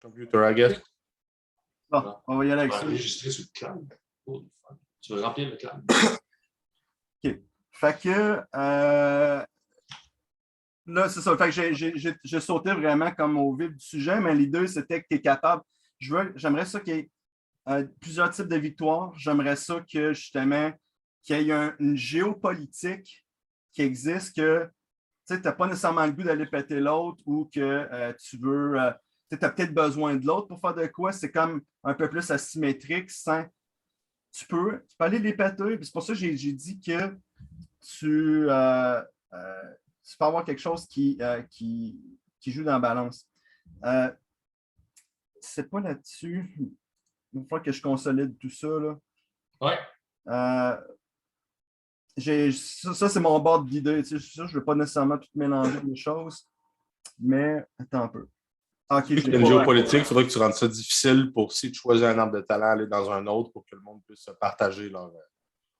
Computer, I guess. Bon, on va y aller avec ça. Enregistrer sur le cloud. Oh, tu veux remplir le cloud. OK. Fait que là, c'est ça. Fait que j'ai sauté vraiment comme au vif du sujet, mais l'idée, c'était que tu es capable. J'aimerais ça qu'il y ait plusieurs types de victoires. J'aimerais ça que justement qu'il y ait une géopolitique qui existe, que tu n'as pas nécessairement le goût d'aller péter l'autre ou que tu veux. Tu as peut-être besoin de l'autre pour faire de quoi. C'est comme un peu plus asymétrique sans. Tu peux aller les péter. C'est pour ça que j'ai dit que tu peux avoir quelque chose qui joue dans la balance. C'est pas là-dessus. Il va falloir que je consolide tout ça. Là. Ouais. Ça, c'est mon bord d'idée. Je ne veux pas nécessairement tout mélanger les choses. Mais attends un peu. Okay, une géopolitique, il faudrait que tu rendes ça difficile pour, si tu choisis un arbre de talent, aller dans un autre pour que le monde puisse se partager leur.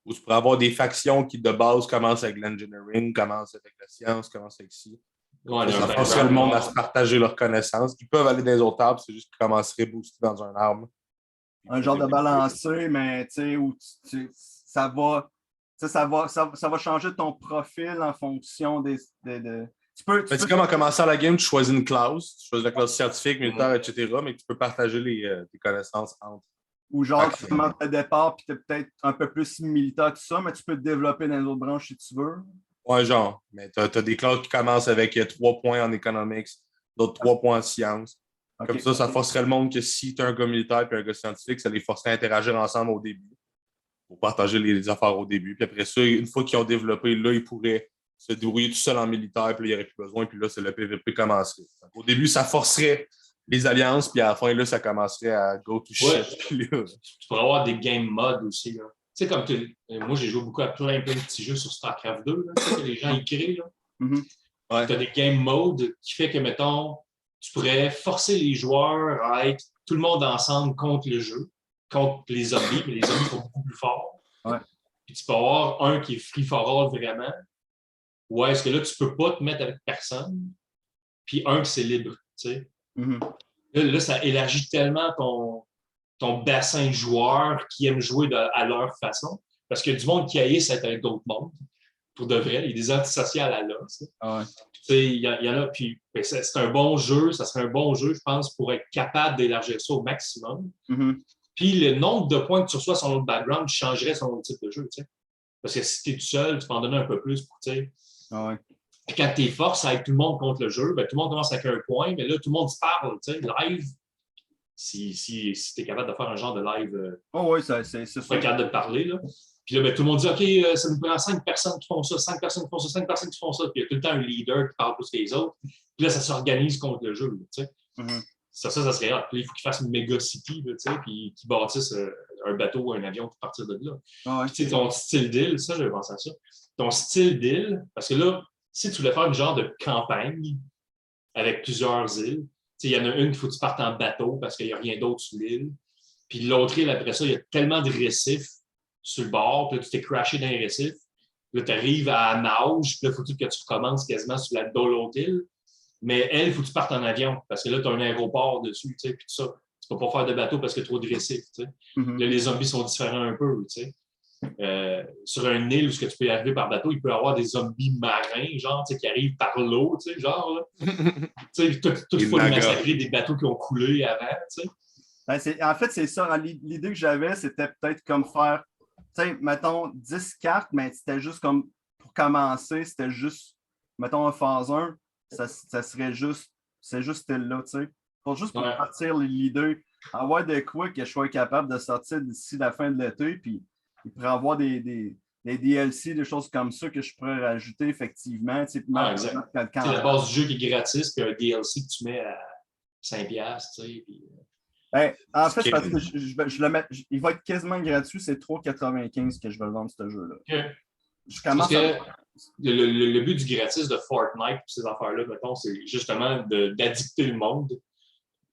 Ou tu pourrais avoir des factions qui, de base, commencent avec l'engineering, commencent avec la science, commencent avec ci. Ouais, ça forcerait le monde à se partager leurs connaissances. Ils peuvent aller dans les autres arbres, c'est juste qu'ils commenceraient à booster dans un arbre. Un genre de balancé, mais tu sais, où ça va changer ton profil en fonction des. Tu peux comme en commençant la game, tu choisis une classe, tu choisis la classe scientifique, militaire, etc., mais tu peux partager tes connaissances entre. Ou genre, tu commences au départ, puis tu es peut-être un peu plus militaire, tout ça, mais tu peux te développer dans les autres branches si tu veux. Ouais, genre. Mais tu as des classes qui commencent avec 3 points en economics, d'autres 3 points en sciences. Okay. Comme ça forcerait le monde que si tu as un gars militaire et un gars scientifique, ça les forcerait à interagir ensemble au début pour partager les affaires au début. Puis après ça, une fois qu'ils ont développé, là, ils pourraient se débrouiller tout seul en militaire, puis là, il n'y aurait plus besoin, puis là, c'est le PVP commencerait. Donc, au début, ça forcerait les alliances, puis à la fin, là, ça commencerait à go to shit. Tu pourrais avoir des game modes aussi. Tu sais, comme moi, j'ai joué beaucoup à plein de petits jeux sur StarCraft 2, là, que les gens y créent. Ouais. Tu as des game modes qui fait que, mettons, tu pourrais forcer les joueurs à être tout le monde ensemble contre le jeu, contre les zombies, mais les zombies sont beaucoup plus forts. Ouais. Puis tu peux avoir un qui est free for all vraiment. Ou est-ce que là, tu ne peux pas te mettre avec personne, puis un qui c'est libre, tu sais. Là, ça élargit tellement ton bassin de joueurs qui aiment jouer à leur façon. Parce qu'il y a du monde qui haïssent être avec d'autres mondes, pour de vrai. Il y a des antisociales à là. Il y en a, puis c'est un bon jeu, ça serait un bon jeu, je pense, pour être capable d'élargir ça au maximum. Puis le nombre de points que tu reçois sur notre background changerait son type de jeu, tu sais. Parce que si tu es tout seul, tu peux en donner un peu plus pour, tu sais. Puis quand tu es force avec tout le monde contre le jeu, ben, tout le monde commence avec un point, mais là, tout le monde se parle, tu sais, live. Si tu es capable de faire un genre de live, c'est tu es capable de parler, là. Puis là, ben, tout le monde dit, OK, ça nous prend 5 personnes qui font ça, 5 personnes qui font ça, 5 personnes qui font ça. Puis il y a tout le temps un leader qui parle plus que les autres. Puis là, ça s'organise contre le jeu, tu sais. Ça serait rare. Puis il faut qu'ils fassent une méga city, tu sais, puis qu'ils bâtissent un bateau ou un avion pour partir de là. Puis tu sais, ton style deal, ça, j'avais pensé à ça. Ton style deal, parce que là, si tu voulais faire une genre de campagne avec plusieurs îles, il y en a une qu'il faut que tu partes en bateau parce qu'il n'y a rien d'autre sur l'île. Puis l'autre île, après ça, il y a tellement de récifs sur le bord, puis là, tu t'es crashé dans les récifs. Là, tu arrives à nage, puis là, il faut que tu recommences quasiment sur l'autre île. Mais elle, il faut que tu partes en avion parce que là, tu as un aéroport dessus, tu sais, puis tout ça. Tu ne peux pas faire de bateau parce qu'il y a trop de récifs, tu sais. Là, les zombies sont différents un peu, tu sais. Sur une île où tu peux y arriver par bateau, il peut y avoir des zombies marins, genre, qui arrivent par l'eau, tu sais, genre, là. Tu sais, toutefois, massacrer des bateaux qui ont coulé avant, tu sais. Ben, en fait, c'est ça. L'idée que j'avais, c'était peut-être comme faire, tu sais, mettons, 10 cartes, mais c'était juste comme, pour commencer, c'était juste, mettons, un phase 1, ça serait juste, c'est juste là, tu sais. Pour partir l'idée, avoir de quoi que je sois capable de sortir d'ici la fin de l'été, puis il pourrait y avoir des DLC, des choses comme ça que je pourrais rajouter effectivement. Exact. C'est la base du jeu qui est gratis, puis un DLC que tu mets à 5$, tu sais. Puis... en fait, parce que je le mets, il va être quasiment gratuit, c'est 3,95$ que je vais le vendre, ce jeu-là. Okay. Je commence le but du gratis de Fortnite, ces affaires-là, mettons, c'est justement d'addicter le monde.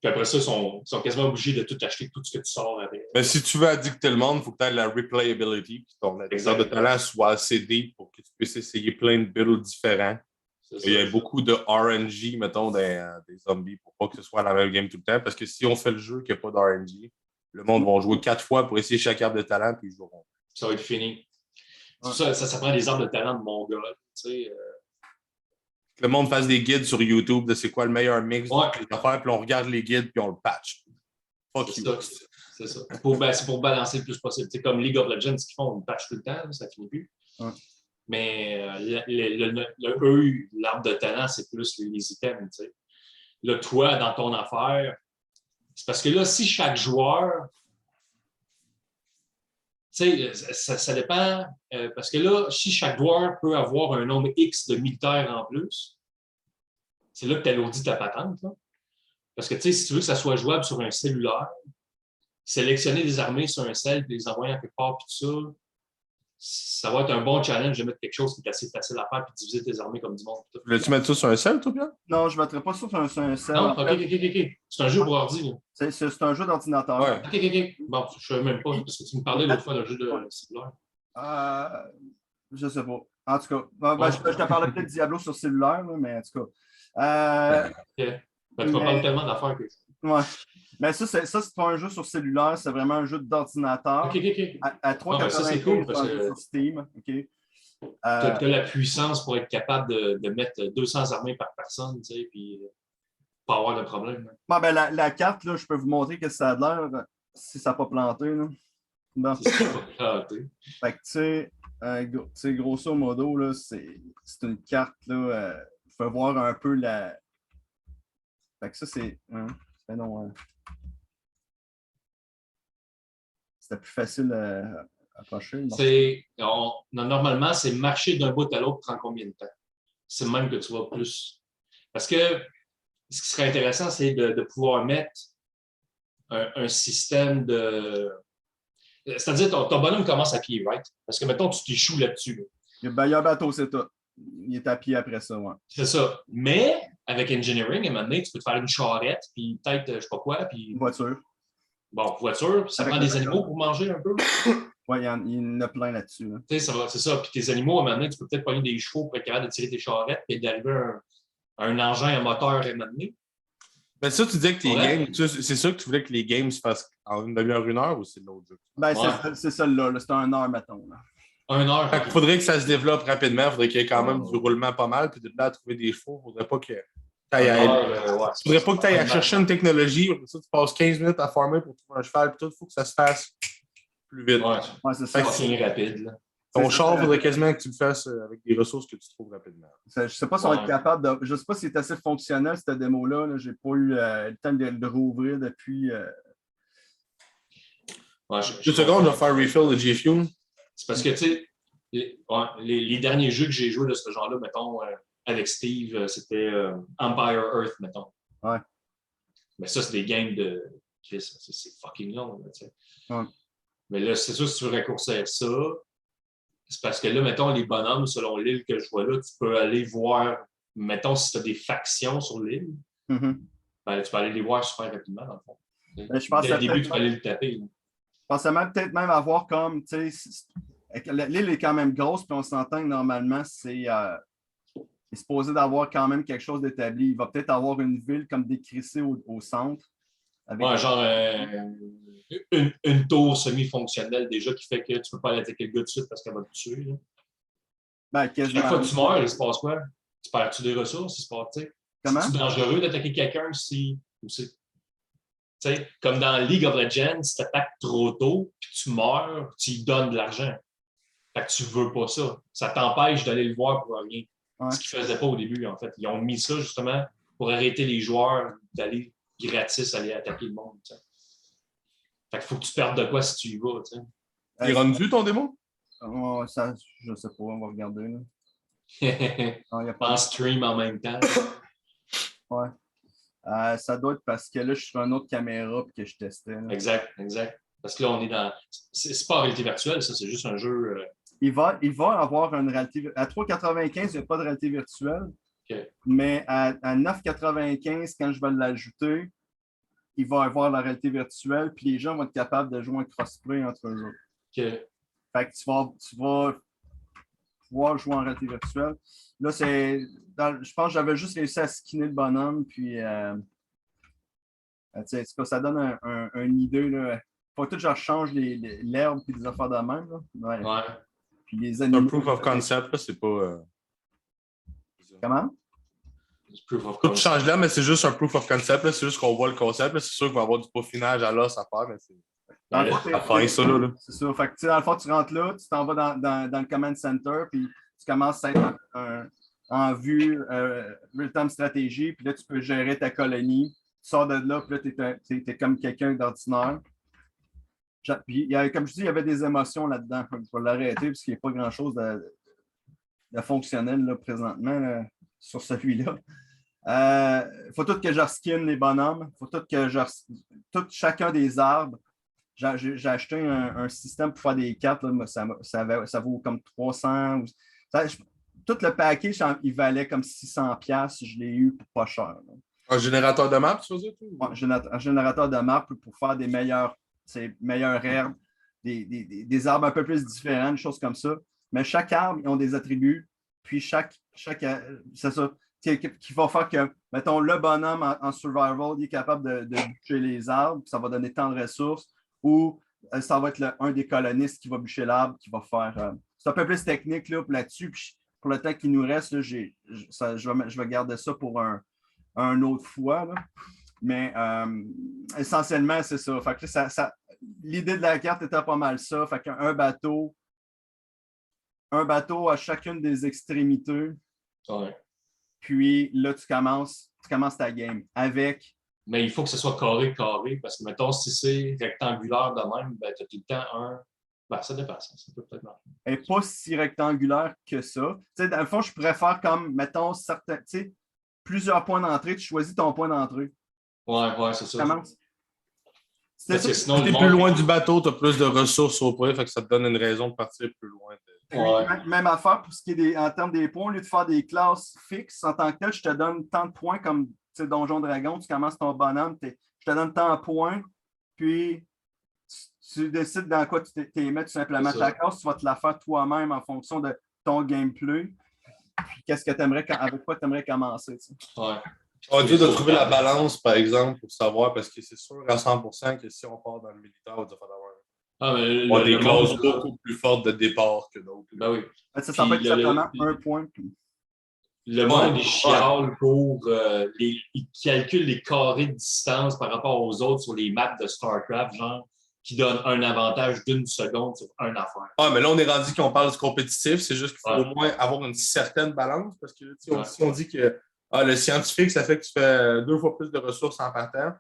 Puis après ça, ils sont quasiment obligés de tout acheter, tout ce que tu sors avec. Mais si tu veux addicter le monde, il faut que tu aies la replayability, puis ton adversaire de talent soit assez deep pour que tu puisses essayer plein de builds différents. Il y a beaucoup de RNG, mettons, des zombies pour pas que ce soit la même game tout le temps. Parce que si on fait le jeu qu'il n'y a pas d'RNG, le monde va jouer 4 fois pour essayer chaque arbre de talent, puis ils joueront. Ça va être fini. Ça prend des arbres de talent de Mongol. Que le monde fasse des guides sur YouTube de c'est quoi le meilleur mix Ouais. des affaires, puis on regarde les guides, puis on le patch. Fuck you. C'est ça. C'est pour balancer le plus possible. C'est comme League of Legends qui font une patch tout le temps, ça finit plus. Ouais. Mais l'arbre de talent, c'est plus les items. T'sais. Là, toi, dans ton affaire, c'est parce que là, si chaque joueur. Ça dépend. Parce que là, si chaque joueur peut avoir un nombre X de militaires en plus, c'est là que tu alourdis ta patente. Là. Parce que si tu veux que ça soit jouable sur un cellulaire, sélectionner des armées sur un cell et les envoyer à quelque part, puis tout ça va être un bon challenge de mettre quelque chose qui est assez facile à faire puis diviser tes armées comme du monde. Voulais-tu mettre ça sur un cell, toi, Pierre? Non, je ne mettrais pas ça sur un cell. Non, OK. C'est un jeu pour ordi. C'est un jeu d'ordinateur. Ouais. OK. Bon, je ne sais même pas, parce que tu me parlais l'autre fois d'un jeu de cellulaire. Je ne sais pas. En tout cas, je te parlais peut-être de Diablo sur cellulaire, là, mais en tout cas. OK. Tu vas parler tellement d'affaires que... Ouais. Mais ça, c'est pas un jeu sur cellulaire, c'est vraiment un jeu d'ordinateur. OK. À 3,95 ça, c'est cool, parce que sur Steam. OK. Tu as la puissance pour être capable de mettre 200 armées par personne, tu sais, puis pas avoir de problème. Bon, ben, la carte, là, je peux vous montrer que ça a l'air si ça n'a pas planté. Là. Bon. Si ça n'a pas planté. Fait que, tu sais, grosso modo, là, c'est une carte, là, vous pouvez voir un peu la... Fait que ça, c'est... C'était plus facile à approcher. Normalement, c'est marcher d'un bout à l'autre prend combien de temps? C'est même que tu vas plus. Parce que ce qui serait intéressant, c'est de pouvoir mettre un système de. C'est-à-dire, ton bonhomme commence à pied, right? Parce que, mettons, tu t'échoues là-dessus. Il y a un bateau, c'est tout. Il est à pied après ça, ouais. C'est ça. Mais, avec engineering, à un moment donné, tu peux te faire une charrette, puis peut-être, je sais pas quoi, puis. Une voiture. Bon, voiture, ça prend des animaux pour manger un peu. Oui, il y en a plein là-dessus. Là. C'est ça. Puis tes animaux, à un moment donné, tu peux peut-être pogner des chevaux pour être capable de tirer tes charrettes et d'arriver à un engin à moteur à un moment donné. Ben ça, tu disais que tes games, c'est ça que tu voulais que les games se fassent en une demi-heure, 1 heure, ou c'est l'autre jeu? Ben, c'est celle-là. Là. C'est 1 heure, mettons. Là. 1 heure. Il faudrait que ça se développe rapidement. Il faudrait qu'il y ait quand même du roulement pas mal. Puis de là à trouver des chevaux, il ne faudrait pas que tu ailles pas que tu ailles à chercher une technologie. Ça, tu passes 15 minutes à farmer pour trouver un cheval. Puis tout, il faut que ça se fasse plus vite. Ouais, c'est ça. C'est rapide. Là. Ton char, il faudrait quasiment que tu le fasses avec des ressources que tu trouves rapidement. Je ne sais pas si on va être capable de. Je ne sais pas si c'est assez fonctionnel, cette démo-là. Là. Je n'ai pas eu le temps de le rouvrir depuis. 2 secondes, je vais faire refill de G-Fuel. C'est parce que, tu sais, les derniers jeux que j'ai joués de ce genre-là, mettons, avec Steve, c'était Empire Earth, mettons. Ouais. Mais ça, c'est des games de. C'est fucking long, là, tu sais. Ouais. Mais là, c'est sûr, si tu veux raccourcir ça, c'est parce que là, mettons, les bonhommes, selon l'île que je vois là, tu peux aller voir, mettons, si tu as des factions sur l'île, ben, tu peux aller les voir super rapidement, dans le fond. Ben, je pense Dès le début, tu peux aller le taper. Là. Je pensais peut-être même avoir comme, tu sais, l'île est quand même grosse, puis on s'entend que normalement, c'est supposé d'avoir quand même quelque chose d'établi. Il va peut-être avoir une ville comme décrissée au centre. Avec genre une tour semi-fonctionnelle déjà qui fait que tu ne peux pas aller attaquer le gars tout de suite parce qu'elle va te tuer. Là. Ben, quasiment. Chaque fois que tu meurs, il se passe quoi? Tu perds-tu des ressources? Il se passe, tu sais. Comment? C'est dangereux d'attaquer quelqu'un si. T'sais, comme dans League of Legends, si tu attaques trop tôt puis tu meurs, tu lui donnes de l'argent. Fait que tu veux pas ça. Ça t'empêche d'aller le voir pour rien. Ouais. Ce qu'ils ne faisaient pas au début, en fait. Ils ont mis ça justement pour arrêter les joueurs d'aller gratis aller attaquer le monde. T'sais. Fait qu'il faut que tu perdes de quoi si tu y vas. T'sais. Il est rendu ton démo? Ça, je sais pas, on va regarder. Là. En stream en même temps. Ouais. Ça doit être parce que là, je suis sur une autre caméra et que je testais. Là. Exact. Parce que là, on est dans. C'est pas en réalité virtuelle, ça, c'est juste un jeu. Il va avoir une réalité. À 3,95, il n'y a pas de réalité virtuelle. Okay. Mais à 9,95, quand je vais l'ajouter, il va avoir la réalité virtuelle, puis les gens vont être capables de jouer un crossplay entre eux autres. Okay. Fait que tu vas pouvoir jouer en réalité virtuelle. Là, je pense que j'avais juste réussi à skinner le bonhomme, puis ça donne une idée. Là. Faut que je change l'herbe et des affaires de même. Là. Ouais. Puis les C'est un animaux. proof of concept, là, c'est pas. Comment? Proof of Tout concept. change là, mais c'est juste un proof of concept. C'est juste qu'on voit le concept. C'est sûr qu'il va y avoir du peaufinage à l'os à faire, mais c'est. Dans le fond, À faire ça, là. C'est ça. Fait que, dans le fond, tu rentres là, tu t'en vas dans le command center, puis tu commences à être en vue real-time stratégie, puis là, tu peux gérer ta colonie. Tu sors de là, puis là, tu es comme quelqu'un d'ordinaire. Puis, comme je dis, il y avait des émotions là-dedans. Il faut l'arrêter, parce qu'il n'y a pas grand-chose de fonctionnel là, présentement là, sur celui-là. Il faut tout que je reskin les bonhommes. Il faut tout que chacun des arbres. J'ai acheté un système pour faire des cartes. Là, ça vaut comme 300. Tout le package, il valait comme 600$. Je l'ai eu pour pas cher. Là. Un générateur de maps, ça veut dire? Un générateur de maps pour faire des meilleures herbes, des arbres un peu plus différents, des choses comme ça. Mais chaque arbre, ils ont des attributs. Puis c'est ça. Qui va faire que, mettons, le bonhomme en survival, il est capable de bûcher les arbres, puis ça va donner tant de ressources, ou ça va être un des colonistes qui va bûcher l'arbre, qui va faire. C'est un peu plus technique là-dessus. Puis pour le temps qu'il nous reste, là, je vais garder ça pour un autre fois. Là. Mais essentiellement, c'est ça. Fait que l'idée de la carte était pas mal ça. Fait qu'un bateau à chacune des extrémités. Ouais. Puis là, tu commences ta game avec. Mais il faut que ce soit carré, parce que, mettons, si c'est rectangulaire de même, ben, tu as tout le temps un. Ben, ça dépend, ça peut peut-être marcher. Elle n'est pas si rectangulaire que ça. Tu sais, dans le fond, je pourrais faire comme, mettons, plusieurs points d'entrée. Tu choisis ton point d'entrée. Ouais, c'est ça. Commence. Parce que sinon, si tu es plus loin du bateau, tu as plus de ressources au point, fait que ça te donne une raison de partir plus loin. Ouais. Même affaire pour ce qui est en termes des points, au lieu de faire des classes fixes en tant que tel, je te donne tant de points comme Donjon Dragon, tu commences ton bonhomme, je te donne tant de points, puis tu décides dans quoi tu t'es mis tout simplement. Ta classe, tu vas te la faire toi-même en fonction de ton gameplay. Puis qu'est-ce que tu aimerais, avec quoi tu aimerais commencer. Ouais. On va dire de trouver la balance, par exemple, pour savoir, parce que c'est sûr à 100% que si on part dans le militaire, il va falloir des classes beaucoup plus fortes de départ que d'autres. Ben oui. Ça va être simplement un point. Le monde, il chiale pour. Il calcule les carrés de distance par rapport aux autres sur les maps de StarCraft, genre, qui donnent un avantage d'1 seconde sur une affaire. Ah, mais là, on est rendu qu'on parle du compétitif. C'est juste qu'il faut au moins avoir une certaine balance. Parce que si on dit que le scientifique, ça fait que tu fais 2 fois plus de ressources en partant,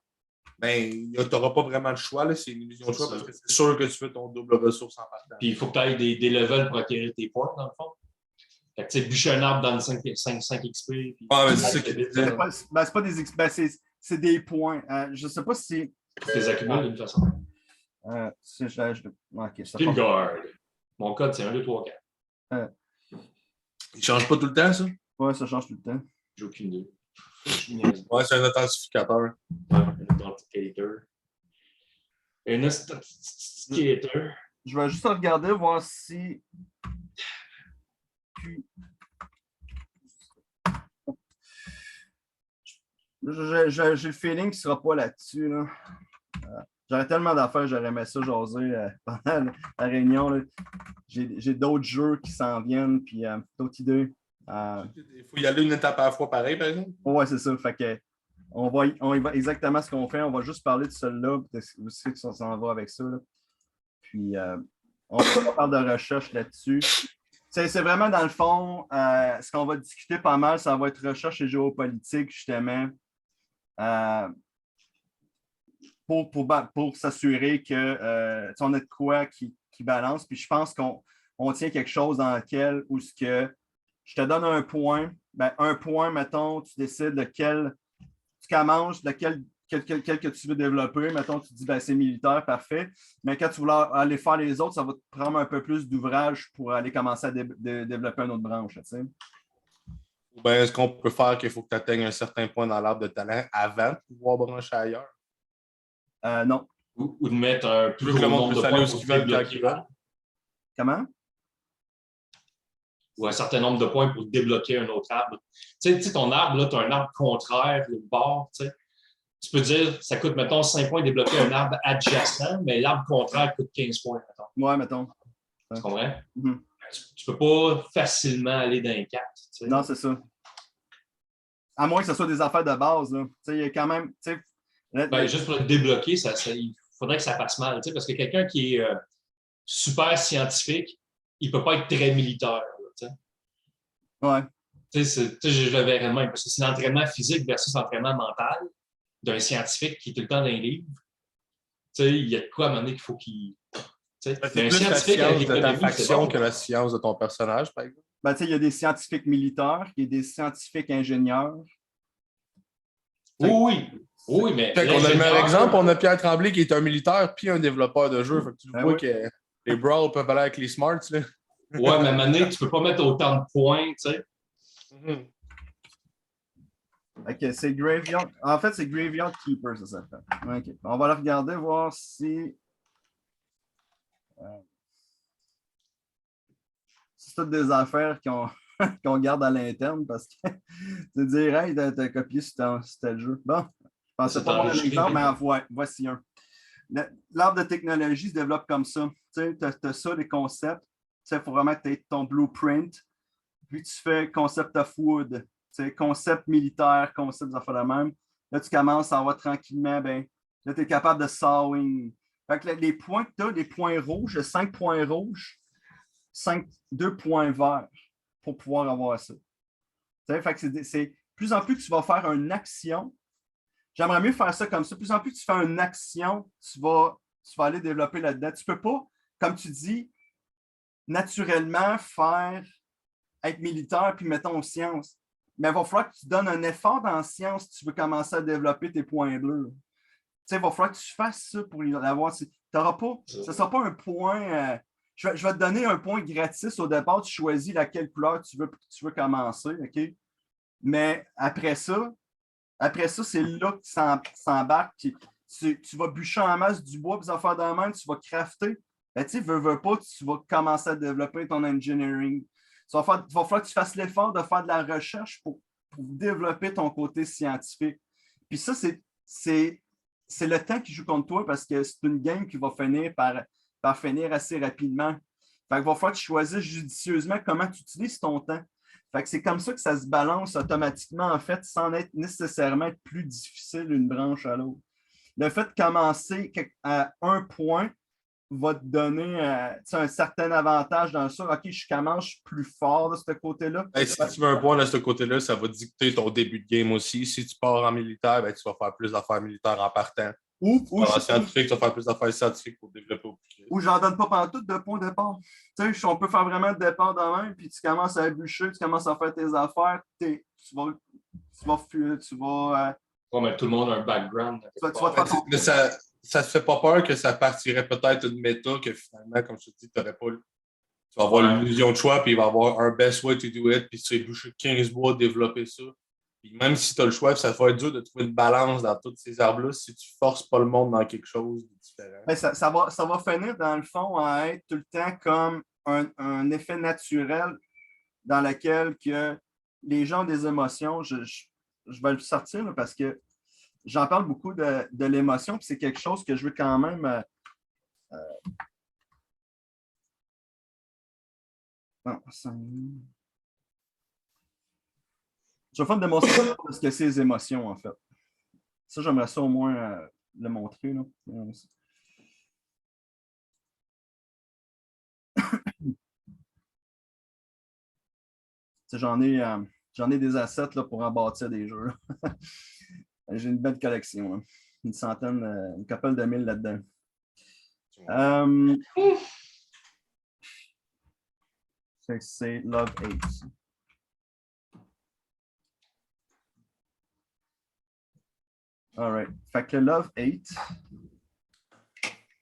ben, tu n'auras pas vraiment le choix. Là. C'est une illusion de choix parce que c'est sûr que tu fais ton double ressource en partant. Puis il faut que tu ailles des levels pour acquérir tes points, dans le fond. Fait que tu sais, bûcher un arbre dans le 5 XP. Puis, mais c'est ça qui est c'est pas des XP, c'est des points. Je ne sais pas si. Tu les accumules d'une façon. Guard. Mon code, c'est 1, 2, 3, 4. Il ne change pas tout le temps, ça? Oui, ça change tout le temps. J'ai aucune idée. Ouais, c'est un authentificateur. Un authenticator. Un authenticator. Je vais juste regarder, voir si. J'ai le feeling qu'il ne sera pas là-dessus. Là. J'aurais tellement d'affaires, j'aurais aimé ça jaser pendant la réunion. Là. J'ai d'autres jeux qui s'en viennent, puis d'autres idées. Il faut y aller une étape à la fois, pareil, par exemple? Oui, c'est ça. Fait que, on y va exactement ce qu'on fait. On va juste parler de celui-là, aussi que ça s'en va avec ça. Là. Puis, on parle de recherche là-dessus. C'est vraiment, dans le fond, ce qu'on va discuter pas mal, ça va être recherche et géopolitique, justement, pour s'assurer que on a de quoi qui balance. Puis je pense qu'on tient quelque chose dans lequel, où ce que je te donne un point, mettons, tu décides de quel tu commences, de quel que tu veux développer. Mettons, tu dis, c'est militaire, parfait. Mais quand tu veux aller faire les autres, ça va te prendre un peu plus d'ouvrage pour aller commencer à développer une autre branche. Tu sais. Ou bien est-ce qu'on peut faire qu'il faut que tu atteignes un certain point dans l'arbre de talent avant de pouvoir brancher ailleurs? Non. Ou de mettre un plus gros nombre de points pour se débloquer. Comment? ou un certain nombre de points pour débloquer un autre arbre. Tu sais, ton arbre, là, tu as un arbre contraire, le bord, tu sais. Tu peux dire, ça coûte, mettons, 5 points de débloquer un arbre adjacent, mais l'arbre contraire coûte 15 points, mettons. Ouais, mettons. Tu comprends? Mm-hmm. Tu peux pas facilement aller dans les 4. Non, c'est ça. À moins que ce soit des affaires de base, là. Tu sais, il y a quand même. Ben, juste pour le débloquer, il faudrait que ça passe mal, parce que quelqu'un qui est super scientifique, il ne peut pas être très militaire. Là, ouais. Je le verrais de même, parce que c'est l'entraînement physique versus l'entraînement mental d'un scientifique qui est tout le temps dans les livres. Il y a de quoi à un moment donné qu'il faut qu'il. C'est plus la science de ta faction que la science de ton personnage, par exemple. Ben, il y a des scientifiques militaires, il y a des scientifiques ingénieurs. Oui, mais. On a le meilleur exemple, on a Pierre Tremblay qui est un militaire puis un développeur de jeu. Fait que tu vois que les brawls peuvent aller avec les smarts. Là. Ouais, mais à un moment donné, tu peux pas mettre autant de points, tu sais. OK, c'est Graveyard. En fait, c'est Graveyard Keeper, ça s'appelle. OK. On va le regarder, voir si. C'est toutes des affaires qu'on garde à l'interne parce que tu dirais, hey, t'as copié sur tel jeu. Bon, je pensais pas avoir un exemple, mais voici un. L'arbre de technologie se développe comme ça. Tu as ça, les concepts. Il faut vraiment que tu aies ton blueprint. Puis tu fais concept of wood, concept militaire, concept des affaires de même. Là, tu commences à avoir tranquillement, ben, là, tu es capable de sawing. Fait que les points que tu as, les points rouges, 5 points rouges, 2 points verts pour pouvoir avoir ça. Fait que c'est plus en plus que tu vas faire une action. J'aimerais mieux faire ça comme ça. Plus en plus que tu fais une action, tu vas aller développer là-dedans. Tu ne peux pas, comme tu dis, naturellement être militaire puis mettons aux sciences. Mais il va falloir que tu donnes un effort dans la science si tu veux commencer à développer tes points bleus. Il va falloir que tu fasses ça pour l'avoir. Ce ne sera pas un point. Je vais te donner un point gratis au départ. Tu choisis laquelle couleur tu veux commencer. OK? Mais après ça, c'est là que tu s'embarques. Tu vas bûcher en masse du bois, puis faire dans la main, tu vas crafter. Ben, tu veux pas, tu vas commencer à développer ton engineering. Il va falloir que tu fasses l'effort de faire de la recherche pour développer ton côté scientifique. Puis ça, c'est le temps qui joue contre toi parce que c'est une game qui va finir par finir assez rapidement. Fait qu'il va falloir que tu choisisses judicieusement comment tu utilises ton temps. Fait que c'est comme ça que ça se balance automatiquement, en fait, sans être nécessairement plus difficile d'une branche à l'autre. Le fait de commencer à un point va te donner un certain avantage dans ça. OK, je commence plus fort de ce côté-là. Si tu veux un point de ce côté-là, ça va dicter ton début de game aussi. Si tu pars en militaire, tu vas faire plus d'affaires militaires en partant. Ou en scientifique, tu vas faire plus d'affaires scientifiques pour développer au plus. Ou j'en donne pas pantoute de point de départ. Tu sais, on peut faire vraiment de départ de même, puis tu commences à bûcher, tu commences à faire tes affaires, tu vas mais tout le monde a un background. Mais ça ne te fait pas peur que ça partirait peut-être une méta que finalement, comme je te dis, tu n'aurais pas. Tu vas avoir l'illusion de choix, puis il va y avoir un best way to do it, puis tu vas bûcher 15 bois, développer ça. Puis même si tu as le choix, ça va être dur de trouver une balance dans tous ces arbres-là si tu ne forces pas le monde dans quelque chose de différent. Mais ça va finir, dans le fond, à être tout le temps comme un effet naturel dans lequel que les gens ont des émotions. Je vais le sortir là, parce que j'en parle beaucoup de l'émotion, puis c'est quelque chose que je veux quand même. Je vais faire une démonstration de ce que c'est les émotions, en fait. Ça, j'aimerais ça au moins le montrer. Là. J'en ai des assets là, pour en bâtir des jeux. J'ai une belle collection. Là. Une centaine, une couple de mille là-dedans. C'est Love 8. All right. Fait que le Love 8,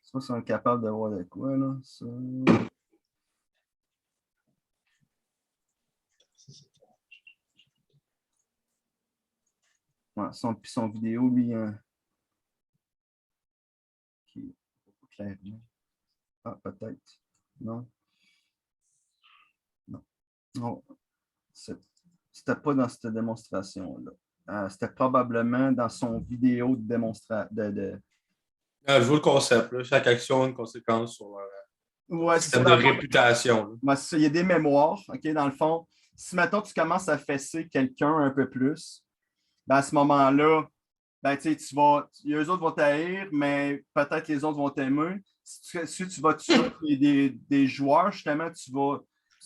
ça, c'est incapable de voir de quoi, là. Ça... Ouais, son vidéo, lui, qui est beaucoup clairement. Ah, peut-être. Non. Non. Non, c'était pas dans cette démonstration-là. C'était probablement dans son vidéo de démonstration. Je vois le concept. Là. Chaque action a une conséquence sur leur Ouais, c'est système ça. de réputation. Là. Ouais, il y a des mémoires, OK, dans le fond. Si, maintenant tu commences à fesser quelqu'un un peu plus, ben à ce moment-là, ben, tu vas, eux autres vont t'haïr, mais peut-être les autres vont t'aimer. Si tu vas tuer des joueurs, justement, tu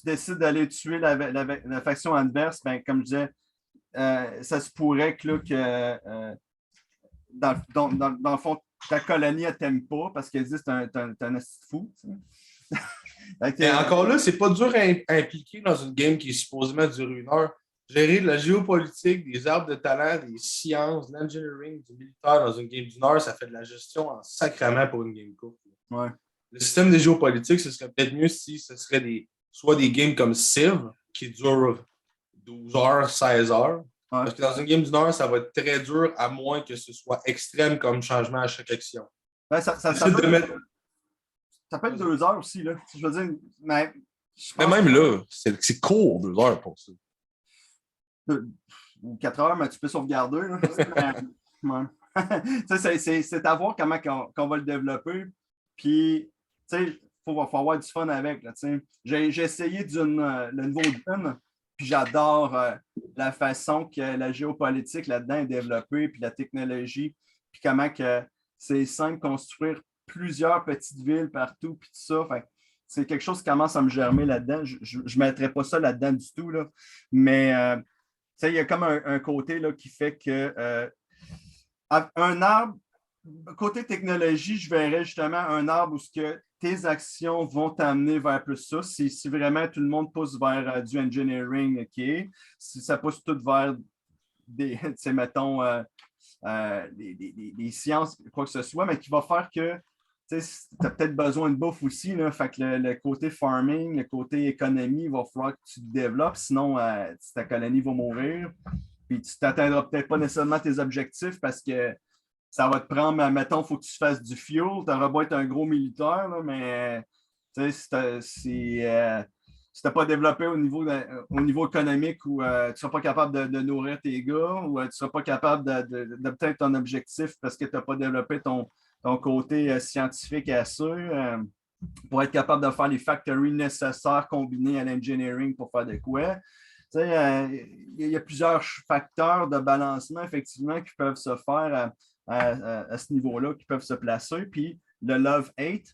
décides d'aller tuer la faction adverse, ben, comme je disais, ça se pourrait que, là, dans le fond, ta colonie, elle t'aime pas parce qu'elle dit que t'es un esti de fou. Mais encore là, c'est pas dur à impliquer dans une game qui est supposément durer 1 heure. Gérer la géopolitique, des arbres de talent, des sciences, l'engineering, du militaire dans une game d'1 heure, ça fait de la gestion en sacrament pour une game courte. Ouais. Le système de géopolitique, ce serait peut-être mieux si ce serait soit des games comme Civ qui durent 12 heures, 16 heures. Ouais. Parce que dans une game d'1 heure, ça va être très dur à moins que ce soit extrême comme changement à chaque action. Ben, ça peut être 2 heures aussi, là. Je veux dire, mais Mais même là, c'est court, 2 heures pour ça. Ou 4 heures, mais tu peux sauvegarder. C'est à voir comment qu'on va le développer. Puis, tu sais, il faut avoir du fun avec. J'ai essayé le nouveau Dune, puis j'adore la façon que la géopolitique là-dedans est développée, puis la technologie, puis comment que c'est simple de construire plusieurs petites villes partout, puis tout ça. Fait, c'est quelque chose qui commence à me germer là-dedans. Je ne mettrais pas ça là-dedans du tout, là. Mais il y a comme un côté là, qui fait que un arbre, côté technologie, je verrais justement un arbre où ce que tes actions vont t'amener vers plus ça. Si vraiment tout le monde pousse vers du engineering, OK. Si ça pousse tout vers mettons, des sciences, quoi que ce soit, mais qui va faire que tu as peut-être besoin de bouffe aussi. Là, fait que le côté farming, le côté économie, il va falloir que tu te développes, sinon ta colonie va mourir. Puis tu t'atteindras peut-être pas nécessairement tes objectifs parce que ça va te prendre, mettons, il faut que tu fasses du fuel. Tu auras beau être un gros militaire, là, mais si tu n'as pas développé au niveau économique ou tu ne seras pas capable de nourrir tes gars ou tu ne seras pas capable d'obtenir ton objectif parce que tu n'as pas développé ton côté scientifique assez pour être capable de faire les factories nécessaires combinés à l'engineering pour faire de quoi. Il y a plusieurs facteurs de balancement, effectivement, qui peuvent se faire à ce niveau-là, qui peuvent se placer. Puis le love-hate,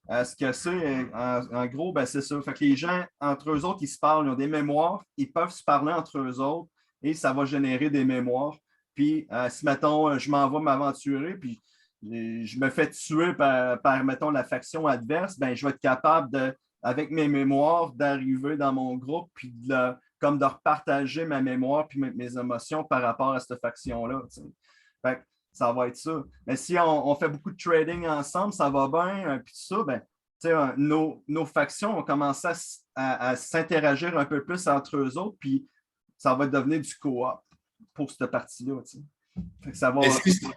ce que c'est, en gros, ben, c'est ça. Fait que les gens, entre eux autres, ils se parlent, ils ont des mémoires, ils peuvent se parler entre eux autres et ça va générer des mémoires. Puis, si, mettons, je m'en vais m'aventurer, puis je me fais tuer par, mettons, la faction adverse, ben, je vais être capable, avec mes mémoires, d'arriver dans mon groupe, puis comme de repartager ma mémoire puis mes émotions par rapport à cette faction-là. Fait que ça va être ça. Mais si on fait beaucoup de trading ensemble, ça va bien, puis tout ça, ben, nos factions vont commencer à s'interagir un peu plus entre eux autres, puis ça va devenir du co-op pour cette partie-là. Mais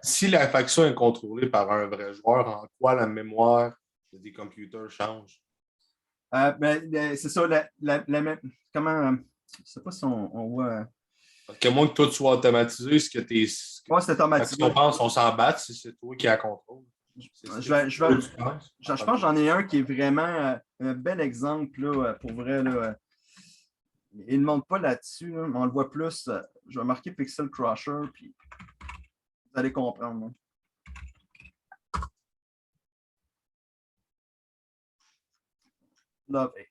si la faction est contrôlée par un vrai joueur, en quoi la mémoire des computers change? C'est ça, comment. Je ne sais pas si on voit. Parce que moins que toi, tu sois automatisé, ce que tes. Ouais, c'est automatisé. On pense, on s'en bat si c'est toi qui la contrôle. Je pense que j'en ai un qui est vraiment un bel exemple, là, pour vrai. Là, il ne monte pas là-dessus, là, mais on le voit plus. Je vais marquer Pixel Crusher, puis vous allez comprendre. Là. Love 8.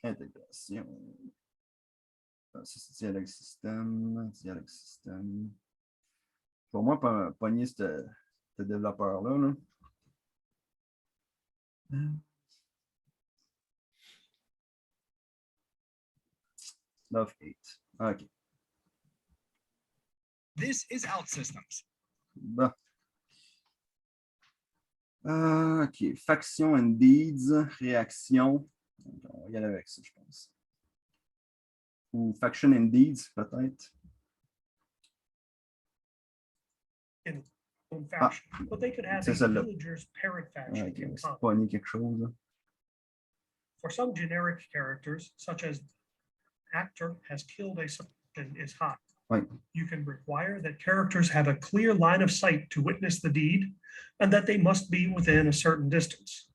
Intégration. Ça, c'est dialogue système. Dialogue système. Pour moi, pogner ce développeur-là. Là. Love 8. OK. This is OutSystems. Bon. OK. Faction and deeds. Réaction. On va y aller avec ça, je pense. Ou faction and deeds, peut-être. Faction, but they could have a villager's parent faction Okay, in common. Pogner quelque chose. Là. For some generic characters, such as actor has killed a civilian is high. Oui. You can require that characters have a clear line of sight to witness the deed and that they must be within a certain distance.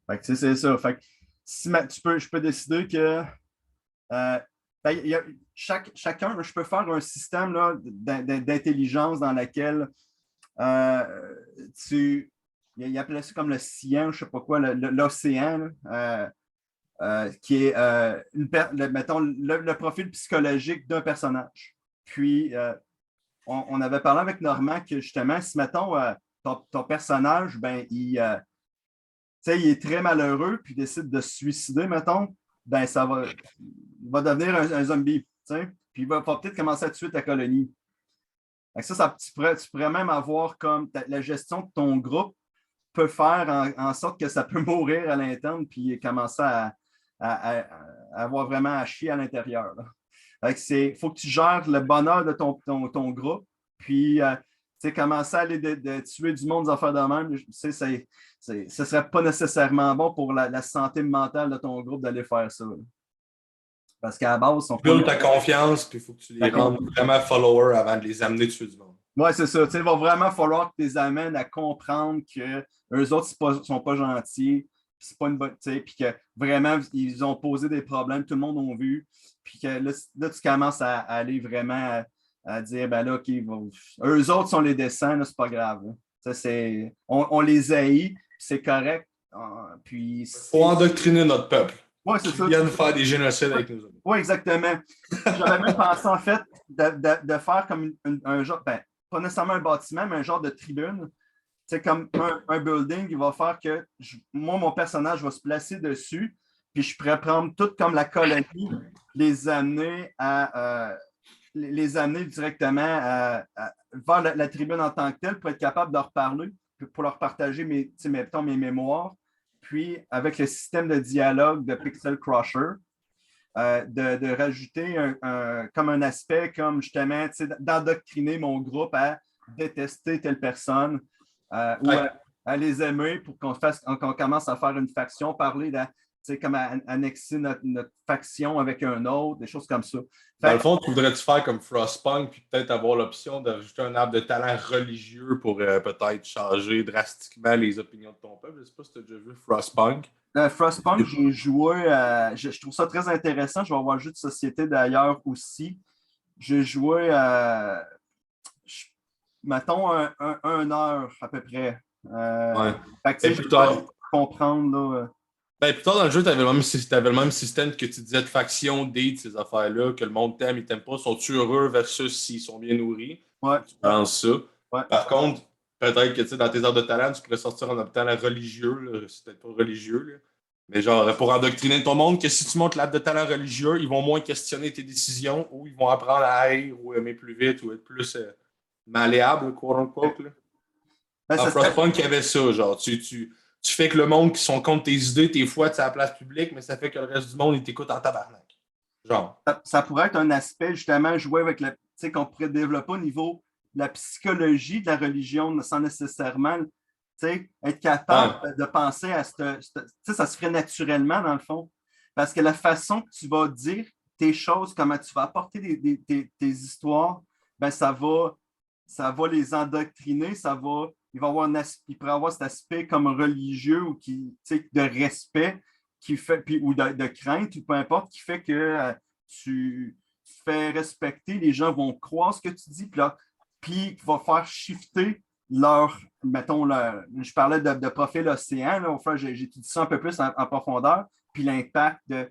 Fait que c'est ça. Fait que si je peux décider que chacun, je peux faire un système là, d'intelligence dans lequel il appelait ça comme le cyan, je ne sais pas quoi, l'océan, qui est mettons, le profil psychologique d'un personnage. Puis, on avait parlé avec Normand que justement, si mettons, ton personnage, ben, il est très malheureux, puis décide de se suicider, mettons, ben, il va devenir un zombie. Puis il va peut-être commencer à tuer ta colonie. Tu pourrais même avoir comme la gestion de ton groupe peut faire en sorte que ça peut mourir à l'interne puis commencer à avoir vraiment à chier à l'intérieur. Il faut que tu gères le bonheur de ton groupe, puis commencer à aller de tuer du monde, des affaires de même, ce ne serait pas nécessairement bon pour la santé mentale de ton groupe d'aller faire ça. Là. Parce qu'à la base, tu builds ta confiance, puis il faut que tu les rendes vraiment followers avant de les amener tuer du monde. Oui, c'est ça. Il va vraiment falloir que tu les amènes à comprendre qu'eux autres ne sont pas gentils, c'est pas une bonne. Puis que vraiment, ils ont posé des problèmes, tout le monde a vu. Puis que là tu commences à aller vraiment à dire ben là, OK, eux autres sont les décents, c'est pas grave. On les haït, c'est correct. Il faut endoctriner notre peuple. Oui, c'est ça. Ils viennent faire des génocides avec nous. Oui, exactement. J'avais même pensé, en fait, de faire comme un genre, ben, pas nécessairement un bâtiment, mais un genre de tribune. C'est comme un building, il va faire que moi, mon personnage va se placer dessus, puis je pourrais prendre tout comme la colonie, les amener directement vers la tribune en tant que telle pour être capable de leur parler, pour leur partager mes mémoires. Puis, avec le système de dialogue de Pixel Crusher, de rajouter comme un aspect comme justement d'endoctriner mon groupe à détester telle personne ou à les aimer pour qu'on commence à faire une faction, parler comme annexer notre faction avec un autre, des choses comme ça. Dans le fond, tu voudrais-tu faire comme Frostpunk puis peut-être avoir l'option d'ajouter un arbre de talent religieux pour peut-être changer drastiquement les opinions de ton peuple? Je ne sais pas si tu as déjà vu Frostpunk. Frostpunk, j'ai joué, je trouve ça très intéressant. Je vais avoir un jeu de société d'ailleurs aussi. J'ai joué, mettons, une heure à peu près. Fait que, plus tard, comprendre. Là, plus tard dans le jeu, tu avais le même système que tu disais de faction, de ces affaires-là, que le monde t'aime, ils t'aiment pas. Sont-ils heureux versus s'ils sont bien nourris? Ouais. Tu penses ça. Ouais. Par contre, peut-être que dans tes arbres de talent, tu pourrais sortir en optant religieux. C'est peut-être pas religieux, là. Mais genre, pour endoctriner ton monde, que si tu montes l'arbre de talent religieux, ils vont moins questionner tes décisions ou ils vont apprendre à haïr ou aimer plus vite ou être plus malléable, quote-unquote. Dans Frostpunk, il y avait ça. Genre, tu fais que le monde qui sont contre tes idées, tes fois, tu es à la place publique, mais ça fait que le reste du monde, il t'écoute en tabarnak. Genre. Ça pourrait être un aspect, justement, jouer avec qu'on pourrait développer au niveau de la psychologie de la religion sans nécessairement être capable de penser à ça se ferait naturellement, dans le fond. Parce que la façon que tu vas dire tes choses, comment tu vas apporter tes histoires, ben ça va les endoctriner, il pourrait avoir cet aspect comme religieux ou de respect qui fait, ou de crainte, ou peu importe, qui fait que tu fais respecter, les gens vont croire ce que tu dis, puis va faire shifter je parlais de profil océan, là, enfin, j'ai étudié ça un peu plus en profondeur, puis l'impact de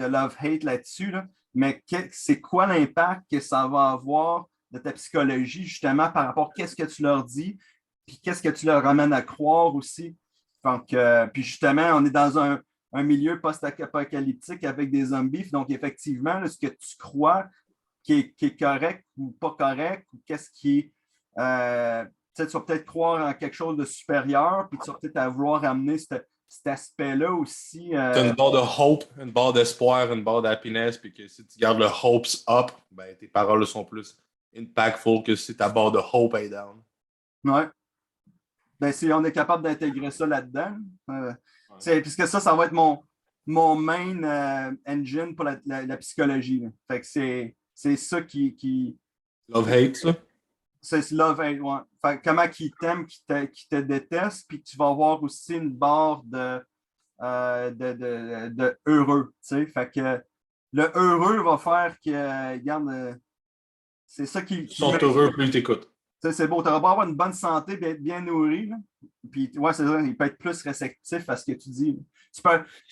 love-hate là-dessus, là. Mais c'est quoi l'impact que ça va avoir de ta psychologie, justement, par rapport à qu'est-ce que tu leur dis, puis qu'est-ce que tu leur ramènes à croire aussi. Donc, puis justement, on est dans un milieu post-apocalyptique avec des zombies, donc effectivement, là, ce que tu crois qui est correct ou pas correct, ou qu'est-ce qui est tu vas peut-être croire en quelque chose de supérieur, puis tu vas peut-être vouloir amener cet aspect-là aussi. Tu as une barre de hope, une barre d'espoir, une barre d'happiness, puis que si tu gardes le hopes up, ben, tes paroles sont plus impactful que si ta barre de hope est down. Oui. Ben, si on est capable d'intégrer ça là-dedans, puisque ça va être mon main engine pour la psychologie. Là. Fait que c'est ça qui Love-hate, là. c'est love hate, ouais. Fait que comment qu'ils t'aiment, qu'ils te détestent, puis tu vas avoir aussi une barre de heureux. Tu sais. Fait que le heureux va faire que, regarde, c'est ça Ils qui sont heureux, plus ils t'écoutent. c'est beau. Tu vas avoir une bonne santé, bien nourri. Là. Puis, ouais, c'est ça, il peut être plus réceptif à ce que tu dis. Là. Tu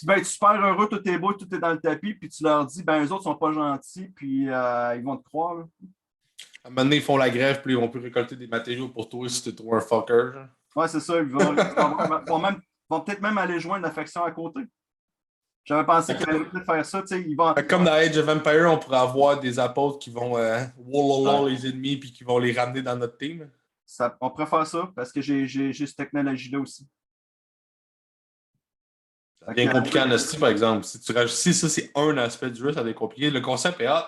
peux être super heureux, tout est beau, tout est dans le tapis, puis tu leur dis, ben, eux autres sont pas gentils, puis ils vont te croire. Là. À un moment donné, ils font la grève, puis ils vont plus récolter des matériaux pour toi si t'es trop un fucker. Genre. Ouais, c'est ça. Vont peut-être même aller joindre l'affection à côté. J'avais pensé qu'ils allaient peut-être faire ça. Comme dans Age of Empire, on pourrait avoir des apôtres qui vont wall les ennemis puis qui vont les ramener dans notre team. On pourrait faire ça parce que j'ai cette technologie-là aussi. Ça devient compliqué en hostie, par exemple. Si ça, c'est un aspect du jeu, ça devient compliqué. Le concept est hot,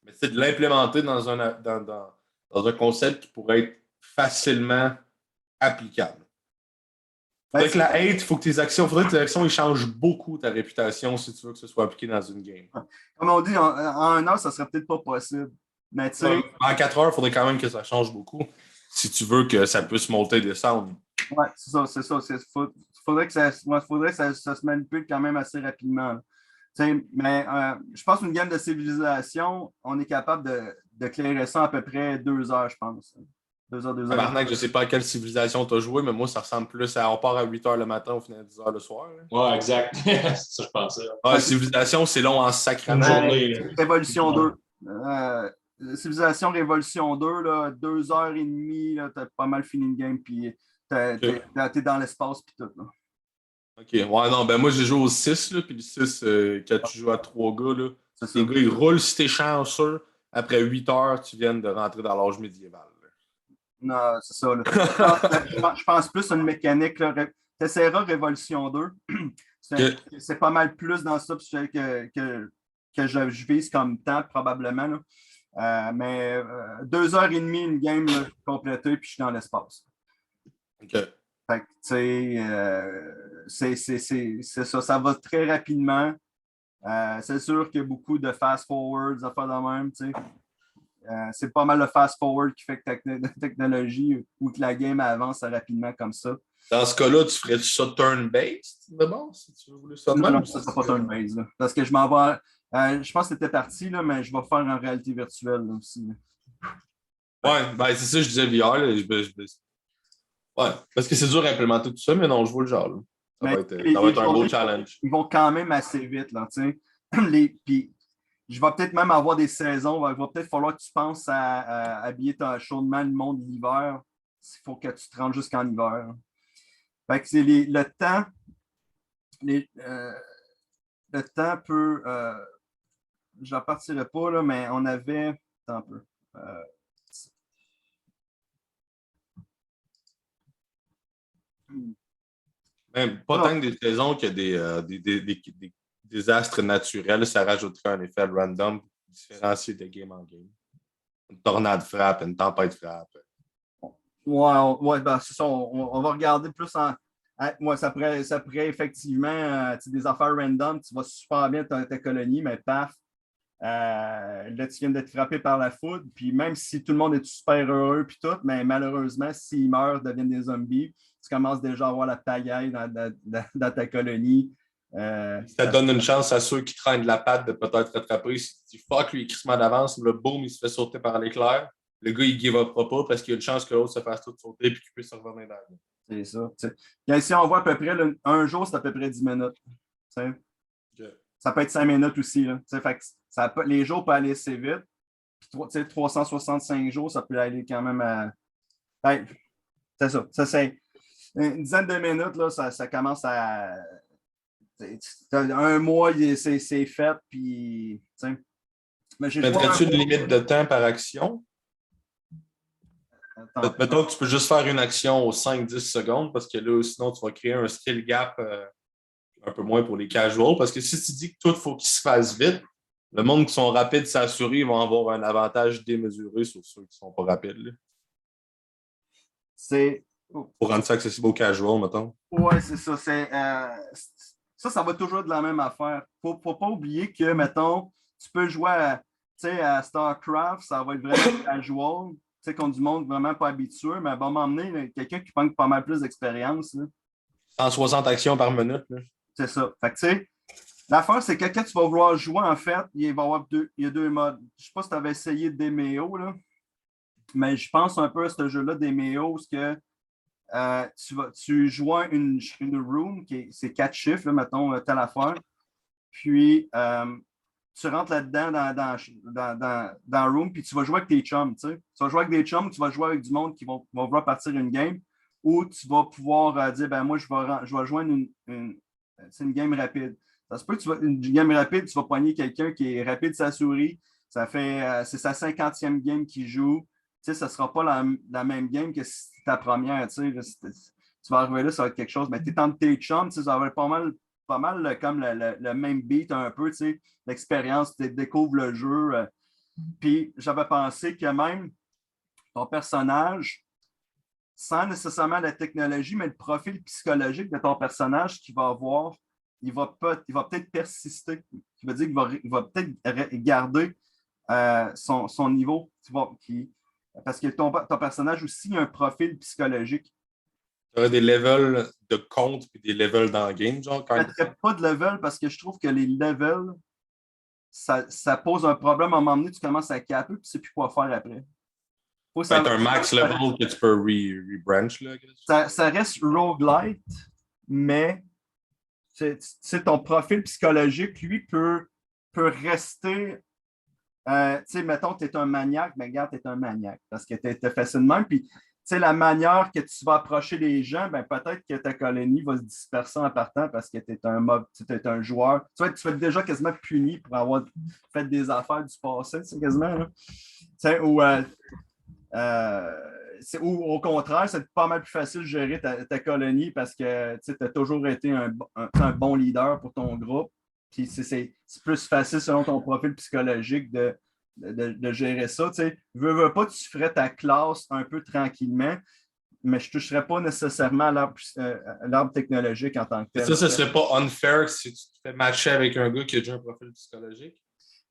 mais c'est de l'implémenter dans un concept qui pourrait être facilement applicable. Faudrait que la hate, faudrait que tes actions changent beaucoup ta réputation si tu veux que ce soit appliqué dans une game. Comme on dit, en 1 heure, ça serait peut-être pas possible. Mais tu sais. En 4 heures, il faudrait quand même que ça change beaucoup si tu veux que ça puisse monter et descendre. Ouais, c'est ça. Faudrait que ça se manipule quand même assez rapidement. Mais je pense qu'une game de civilisation, on est capable de clairer ça à peu près 2 heures, je pense. 2 heures, 2 heures. Tabarnak, je sais pas à quelle civilisation tu as joué, mais moi, ça ressemble plus à. On part à 8 heures le matin, au final à 10 heures le soir. Là. Ouais, exact. C'est ça, je pensais. Ouais, civilisation, c'est long en sacrament. Une journée. Révolution 2. Civilisation Révolution 2, là, 2 heures et demie, tu as pas mal fini le game, puis t'es dans l'espace, puis tout. Là. OK. Ouais, non, ben moi, j'ai joué au 6, là, puis le 6, quand tu joues à 3 gars, là, les gars, ils roulent si t'es chanceux. Après 8 heures, tu viens de rentrer dans l'âge médiéval. Là. Non, c'est ça. Là. Je pense plus à une mécanique. Tu essaieras Révolution 2. C'est pas mal plus dans ça que je vise comme temps, probablement. Là. Mais 2 heures et demie, une game là, complétée, puis je suis dans l'espace. OK. Fait que, tu sais, c'est ça. Ça va très rapidement. C'est sûr qu'il y a beaucoup de fast-forward, des affaires de même, tu sais. C'est pas mal le fast-forward qui fait que la technologie ou que la game avance rapidement comme ça. Dans ce cas-là, tu ferais ça turn-based d'abord, si tu voulais ça de même? Non, ça ne sera pas turn-based. Là, parce que je m'en vais. Je pense que c'était parti, là, mais je vais faire en réalité virtuelle là, aussi. Là. Ouais, ben c'est ça que je disais VR. Là, ouais, parce que c'est dur à implémenter tout ça, mais non, je vois le genre. Là. Ça va être un beau challenge. Ils vont quand même assez vite. Là, puis, je vais peut-être même avoir des saisons. Il va peut-être falloir que tu penses à habiller chaudement le monde l'hiver. Il faut que tu te rendes jusqu'en hiver. Fait que c'est le temps. Le temps peut. Je n'en partirai pas, là, mais on avait. Attends un peu. Même pas tant que des saisons qu'il y a des désastres naturels, ça rajouterait un effet random pour différencier de game en game. Une tornade frappe, une tempête frappe. Ouais, ben, c'est ça. On va regarder plus en. Ouais, ça pourrait effectivement, des affaires random, tu vas super bien dans ta colonie, mais paf, là, tu viens d'être frappé par la foudre, puis même si tout le monde est super heureux, puis tout, mais malheureusement, s'ils meurent, deviennent des zombies, tu commences déjà à avoir la pagaille dans ta colonie. Ça donne une chance à ceux qui traînent de la patte de peut-être rattraper. Si tu dis fuck, lui, il crissement d'avance, le boom, il se fait sauter par l'éclair. Le gars, il give up pas parce qu'il y a une chance que l'autre se fasse tout sauter et qu'il puisse se revenir dans le. C'est ça. Si on voit à peu près, un jour, c'est à peu près 10 minutes. Okay. Ça peut être 5 minutes aussi. Là, fait que les jours peuvent aller assez vite. Puis, 365 jours, ça peut aller quand même à. Ben, c'est ça. C'est une dizaine de minutes, là, ça commence à. Un mois, c'est fait. Puis, mettrais-tu une limite de temps par action? Mettons que tu peux juste faire une action aux 5-10 secondes parce que là, sinon, tu vas créer un skill gap un peu moins pour les casuals. Parce que si tu dis que tout, il faut qu'il se fasse vite, le monde qui sont rapides, s'assurer, ils vont avoir un avantage démesuré sur ceux qui ne sont pas rapides. Là. C'est. Pour rendre ça accessible aux casuals, mettons. Oui, c'est ça. ça va toujours être de la même affaire. Faut pas oublier que, mettons, tu peux jouer à StarCraft, ça va être vraiment casual, contre du monde vraiment pas habitué, mais bon, m'emmener quelqu'un qui manque pas mal plus d'expérience. 160 actions par minute. Là. C'est ça. Fait que, tu sais, l'affaire, c'est que quand tu vas vouloir jouer, en fait, il y a deux modes. Je ne sais pas si tu avais essayé Demeo, là, mais je pense un peu à ce jeu-là, Demeo, parce que tu joins une room, c'est 4 chiffres, là, mettons, telle affaire. Puis, tu rentres là-dedans dans room, puis tu vas jouer avec tes chums. Tu vas jouer avec des chums, tu vas jouer avec du monde qui vont vouloir partir une game, ou tu vas pouvoir dire, ben moi, je vais joindre une game rapide. Ça se peut que une game rapide, tu vas poigner quelqu'un qui est rapide sa souris. C'est sa 50e game qu'il joue. Ça ne sera pas la même game que si c'est ta première. Tu vas arriver là, ça va être quelque chose. Mais tu es entre tes chums, ça va être pas mal comme le même beat un peu, l'expérience, tu découvres le jeu. Puis j'avais pensé que même ton personnage, sans nécessairement la technologie, mais le profil psychologique de ton personnage qu'il va avoir, il va peut-être persister. Ça veut dire qu'il va peut-être garder son niveau. Parce que ton personnage aussi a un profil psychologique. Tu aurais des levels de compte et des levels dans le game, genre quand Je ne mettrais pas de level parce que je trouve que les levels, ça pose un problème. À un moment donné, tu commences à caper et tu ne sais plus quoi faire après. ça va être un max level que tu peux rebranch. Ça reste roguelite, mais ton profil psychologique, lui, peut rester. Mettons, tu es un maniaque, mais regarde, tu es un maniaque parce que tu es facilement. Puis, la manière que tu vas approcher les gens, ben, peut-être que ta colonie va se disperser en partant parce que tu es un joueur. Tu vas être déjà quasiment puni pour avoir fait des affaires du passé, quasiment. Ou au contraire, c'est pas mal plus facile de gérer ta colonie parce que tu as toujours été un bon leader pour ton groupe. Puis c'est plus facile selon ton profil psychologique de gérer ça. Veux pas, tu ferais ta classe un peu tranquillement, mais je ne toucherais pas nécessairement à l'arbre technologique en tant que tel. Ça, ce ne serait pas unfair si tu te fais matcher avec un gars qui a déjà un profil psychologique?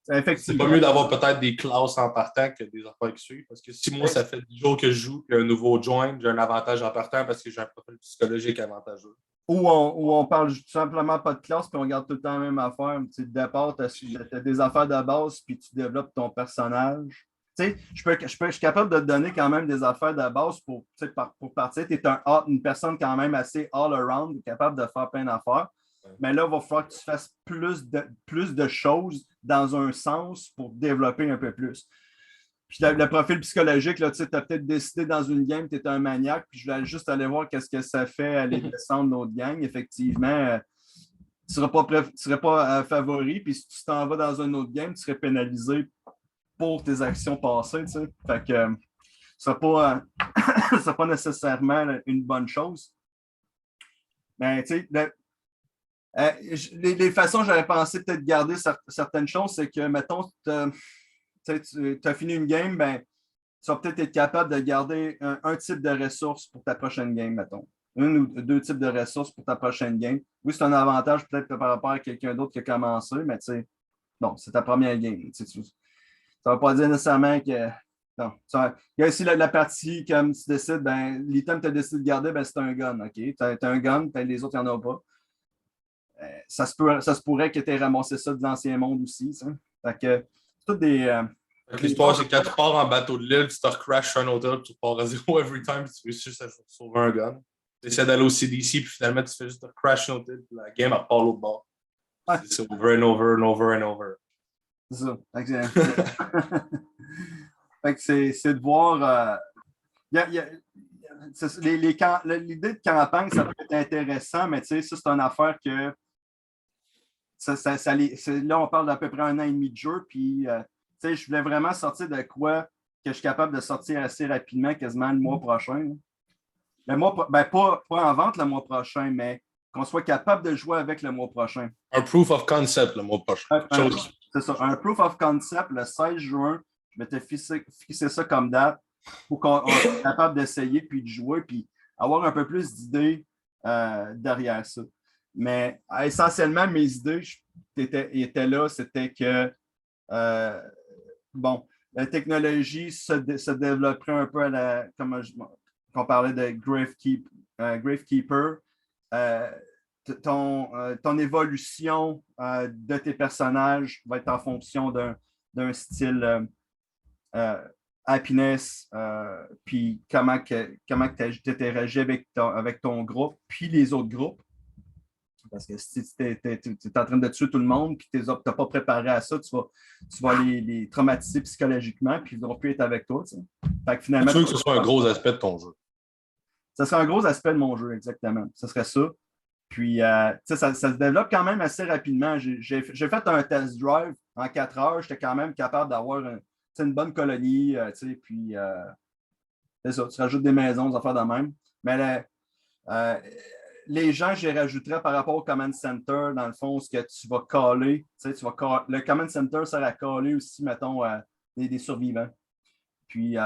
C'est pas mieux d'avoir peut-être des classes en partant que des affaires qui suivent. Parce que si moi, ça fait 10 jours que je joue et un nouveau join, j'ai un avantage en partant parce que j'ai un profil psychologique avantageux. Ou on parle tout simplement pas de classe puis on garde tout le temps la même affaire. De départ, tu as des affaires de base puis tu développes ton personnage. Je suis capable de te donner quand même des affaires de base pour partir. Tu es une personne quand même assez all-around, capable de faire plein d'affaires. Mais là, il va falloir que tu fasses plus de choses dans un sens pour développer un peu plus. Puis le profil psychologique, tu as peut-être décidé dans une game que tu es un maniaque, puis je voulais juste aller voir qu'est-ce que ça fait aller descendre l'autre gang. Effectivement, tu ne serais pas favori, puis si tu t'en vas dans une autre game, tu serais pénalisé pour tes actions passées. Fait que ce ne sera pas nécessairement une bonne chose. Mais tu sais, les façons j'aurais pensé peut-être garder certaines choses, c'est que, mettons, tu as fini une game, ben, tu vas peut-être être capable de garder un type de ressources pour ta prochaine game, mettons. Une ou deux types de ressources pour ta prochaine game. Oui, c'est un avantage peut-être par rapport à quelqu'un d'autre qui a commencé, mais tu sais, bon, c'est ta première game. Ça ne va pas dire nécessairement que. Non. Il y a aussi la partie, comme tu décides, ben, l'item que tu as décidé de garder, ben, c'est un gun. OK? Tu as un gun, les autres, il n'y en a pas. Ça se pourrait que tu aies ramassé ça de l'ancien monde aussi. Ça. Fait que c'est tout des. L'histoire, c'est que quand tu pars en bateau de l'île, tu te recrashes sur un hôtel, tu pars à zéro every time, puis tu réussis à sauver un gun. Tu essaies d'aller au CDC, puis finalement, tu fais juste te crash un hôtel, puis la game, elle repart l'autre bord. Ouais. C'est over and over and over and over. C'est ça. Fait que c'est de voir. L'idée de campagne, ça peut être intéressant, mais tu sais, ça, c'est une affaire que. Là, on parle d'à peu près 1 an et demi de jeu, puis je voulais vraiment sortir de quoi que je suis capable de sortir assez rapidement, quasiment le mois prochain. Pas en vente le mois prochain, mais qu'on soit capable de jouer avec le mois prochain. Un proof of concept le mois prochain. C'est ça, un proof of concept le 16 juin. Je m'étais fixé ça comme date pour qu'on soit capable d'essayer puis de jouer puis avoir un peu plus d'idées derrière ça. Mais essentiellement, mes idées étaient là, c'était que bon, la technologie se développerait un peu comme on parlait de Gravekeeper. Ton évolution de tes personnages va être en fonction d'un style happiness, puis comment tu interagis avec ton groupe, puis les autres groupes. Parce que si tu es en train de tuer tout le monde et que tu n'es pas préparé à ça, tu vas les traumatiser psychologiquement puis ils ne vont plus être avec toi. Fait que finalement, tu veux que ce soit un gros aspect de ton jeu. Ça serait un gros aspect de mon jeu, exactement. Ce serait ça. Puis, ça se développe quand même assez rapidement. J'ai fait un test drive en 4 heures. J'étais quand même capable d'avoir une bonne colonie. Puis, c'est ça. Tu rajoutes des maisons, des affaires de même. Mais les gens, je les rajouterais par rapport au Command Center, dans le fond, ce que tu vas caller. Le Command Center sert à caller aussi, mettons, des survivants. Puis,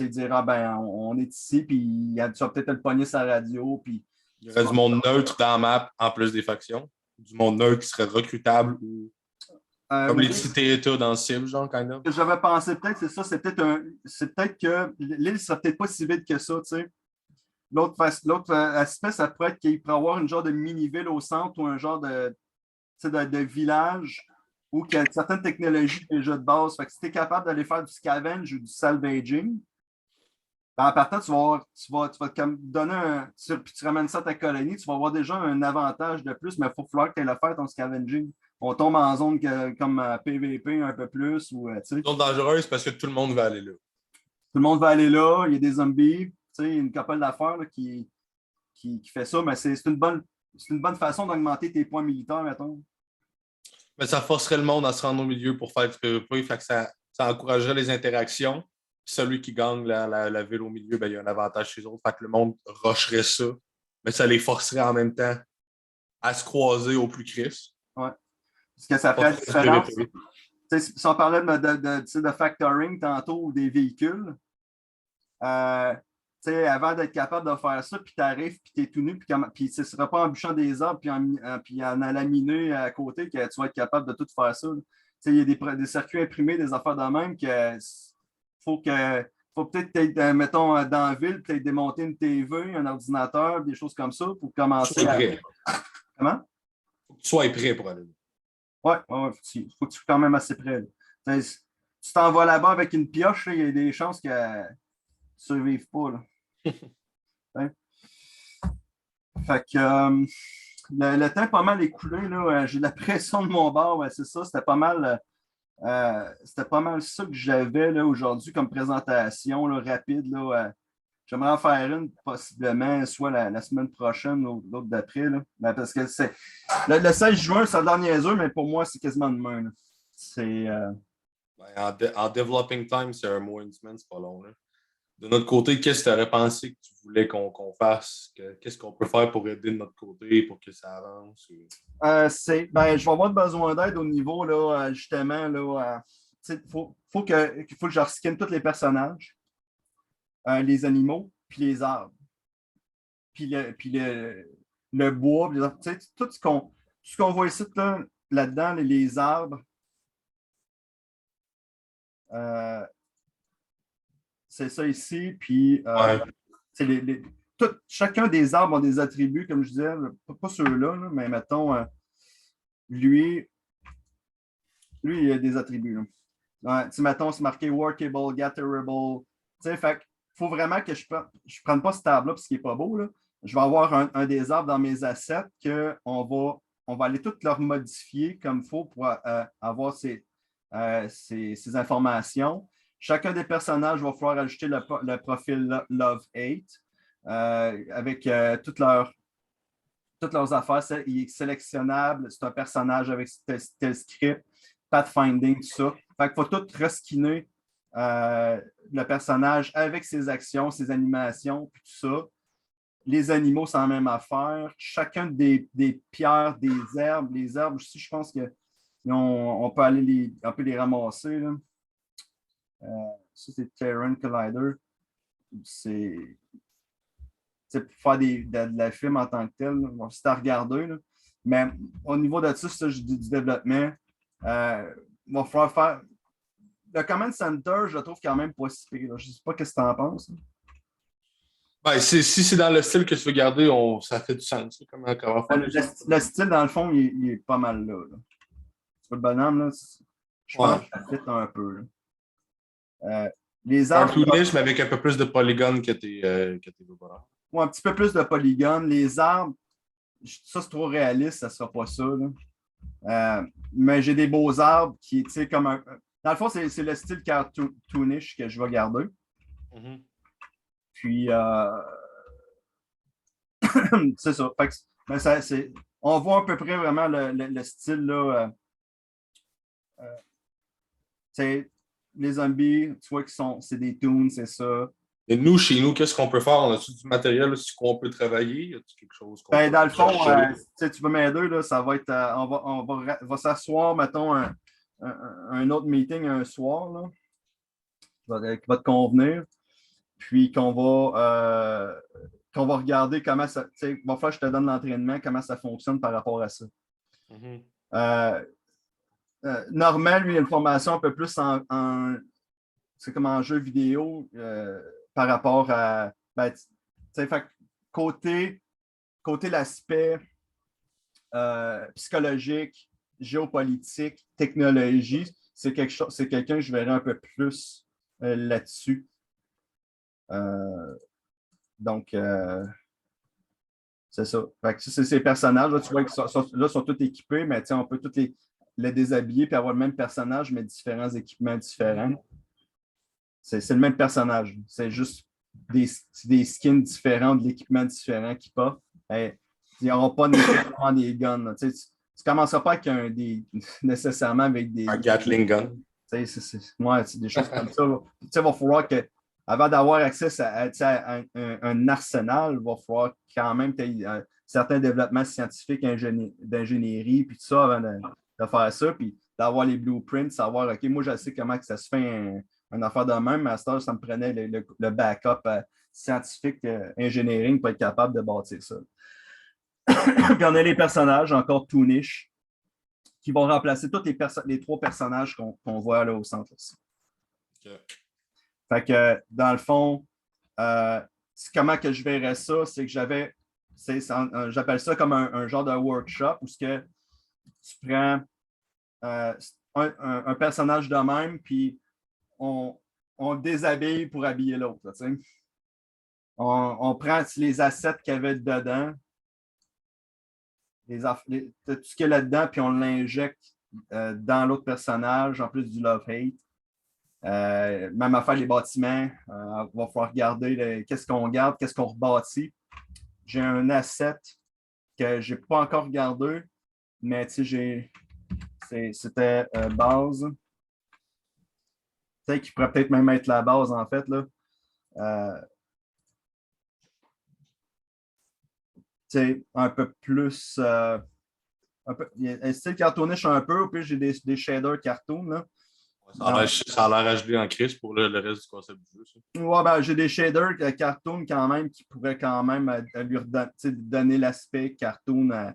dire, on est ici, puis tu vas peut-être le pogner sa radio. Puis, il y aurait du monde neutre dans la map en plus des factions. Du monde neutre qui serait recrutable ou comme les cités États dans Civ, genre, kind of. J'avais pensé peut-être, c'est ça, c'est peut-être que l'île ne serait peut-être pas si vide que ça, tu sais. L'autre aspect, ça pourrait être qu'il pourrait y avoir une genre de mini-ville au centre ou un genre de village où il y a certaines technologies déjà de base. Fait que si tu es capable d'aller faire du scavenge ou du salvaging, en partant, tu vas te donner puis tu ramènes ça à ta colonie, tu vas avoir déjà un avantage de plus, mais il faut falloir que tu ailles le faire ton scavenging. On tombe en zone comme PVP un peu plus. Zone dangereuse parce que tout le monde va aller là. Tout le monde va aller là, il y a des zombies, une couple d'affaires qui fait ça, mais c'est une bonne façon d'augmenter tes points militaires, mettons. Mais ça forcerait le monde à se rendre au milieu pour faire du PvP, fait que ça encouragerait les interactions. Celui qui gagne la ville au milieu, ben, il y a un avantage chez eux autres. Fait que le monde rusherait ça, mais ça les forcerait en même temps à se croiser au plus Christ. Ouais. Parce que ça fait la différence. Si on parlait de factoring tantôt ou des véhicules, avant d'être capable de faire ça, puis tu arrives, puis tu es tout nu, puis ce ne sera pas en bûchant des arbres, puis en alaminé à côté que tu vas être capable de tout faire ça. Il y a des circuits imprimés, des affaires de même que faut peut-être, mettons, dans la ville, peut-être démonter une TV, un ordinateur, des choses comme ça pour commencer à. Comment? Faut que tu sois prêt pour aller. Oui, il faut que tu sois quand même assez prêt. Tu t'en vas là-bas avec une pioche, il y a des chances que tu ne survives pas. Là. Fait que le temps est pas mal écoulé. J'ai de la pression de mon bord, c'est ça. C'était pas mal ça que j'avais là, aujourd'hui comme présentation là, rapide. J'aimerais en faire une possiblement, soit la semaine prochaine ou l'autre d'après. Parce que c'est le 16 juin, ça a l'air niaiseux, mais pour moi, c'est quasiment demain. C'est. En developing time, c'est un mois, une semaine, c'est pas long. Là. De notre côté, qu'est-ce que tu aurais pensé que tu voulais qu'on fasse? Qu'est-ce qu'on peut faire pour aider de notre côté pour que ça avance? Je vais avoir besoin d'aide au niveau, là, justement, il faut que je reskin tous les personnages, les animaux, puis les arbres, puis le bois, tout ce qu'on voit ici, là-dedans, les arbres. C'est ça ici, puis chacun des arbres a des attributs, comme je disais, pas ceux-là, mais mettons, lui, il a des attributs. Mettons, c'est marqué workable, gatherable. Fait il faut vraiment que je ne prenne pas ce table-là parce qu'il n'est pas beau. Là. Je vais avoir un des arbres dans mes assets qu'on va aller tout leur modifier comme il faut pour avoir ces informations. Chacun des personnages va falloir ajouter le profil Love 8 avec toutes leurs affaires. Il est sélectionnable. C'est un personnage avec tel script, pathfinding, tout ça. Fait qu'il faut tout reskiner le personnage avec ses actions, ses animations, puis tout ça. Les animaux, c'est la même affaire. Chacun des pierres, des herbes. Les herbes aussi, je pense qu'on peut aller les ramasser. Là. Ça, c'est Terran Collider. C'est pour faire de la film en tant que tel. C'est à regarder. Là. Mais au niveau de ça, du développement, il va falloir faire. Le Command Center, je le trouve quand même pas si pire. Je ne sais pas ce que tu en penses. Ben, si c'est dans le style que tu veux garder, ça fait du sens. Comment faire Le style, dans le fond, il est pas mal là. Tu vois le bonhomme, là? Je pense que ça fit un peu. Les arbres. Un niche, mais avec un peu plus de polygones que tes voilà. Ouais, un petit peu plus de polygones. Les arbres, ça, c'est trop réaliste, ça ne sera pas ça. Mais j'ai des beaux arbres qui, tu sais, comme un. Dans le fond, c'est le style cartoonish que je vais garder. Mm-hmm. Puis, c'est ça. Fait que, ben, on voit à peu près vraiment le style, là. Les zombies, tu vois c'est des toons, c'est ça. Et nous, chez nous, qu'est-ce qu'on peut faire? On a-tu du matériel sur quoi on peut travailler? Y a-t-il quelque chose qu'on Ben, peut dans le fond, chercher? tu veux m'aider, là, ça va être. On va s'asseoir, mettons, un autre meeting un soir, là, qui va te convenir. Puis qu'on va regarder comment ça. Il va falloir que je te donne l'entraînement, comment ça fonctionne par rapport à ça. Mm-hmm. Normand, lui, il a une formation un peu plus c'est comme en jeu vidéo par rapport à. Ben, fait, côté l'aspect psychologique, géopolitique, technologie, c'est quelqu'un que je verrais un peu plus là-dessus. Donc, c'est ça. Fait que ces personnages, là, tu vois qu'ils sont tous équipés, mais on peut tous les déshabiller et avoir le même personnage, mais différents équipements différents. C'est le même personnage. C'est juste des skins différents, de l'équipement différent qui portent. Ils n'auront pas nécessairement des guns. Tu ne commenceras pas nécessairement avec des. Un Gatling gun. C'est des choses comme ça. Il va falloir que, avant d'avoir accès à un arsenal, il va falloir quand même que tu aies certains développements scientifiques d'ingénierie, puis tout ça, avant de faire ça, puis d'avoir les blueprints, savoir, OK, moi, je sais comment que ça se fait une affaire de même, mais à ce temps, ça me prenait le backup scientifique engineering pour être capable de bâtir ça. Puis on a les personnages, encore tout niche, qui vont remplacer tous les trois personnages qu'on voit là au centre. Aussi. Okay. Fait que, dans le fond, comment que je verrais ça, c'est que j'appelle ça comme un genre de workshop où tu prends un personnage de même, puis on le déshabille pour habiller l'autre. On prend les assets qu'il y avait dedans, tout ce qu'il y a là-dedans, puis on l'injecte dans l'autre personnage, en plus du love-hate. Même affaire les bâtiments, il va falloir regarder qu'est-ce qu'on garde, qu'est-ce qu'on rebâtit. J'ai un asset que je n'ai pas encore regardé, mais c'était base. Qui pourrait peut-être même être la base, en fait. Là. Un peu plus. Il y a un style cartoonish un peu, puis j'ai des shaders cartoon. Là. Ça a l'air HD en crise pour le reste du concept du jeu. Ça. Ouais, ben, j'ai des shaders cartoon quand même qui pourraient quand même lui donner l'aspect cartoon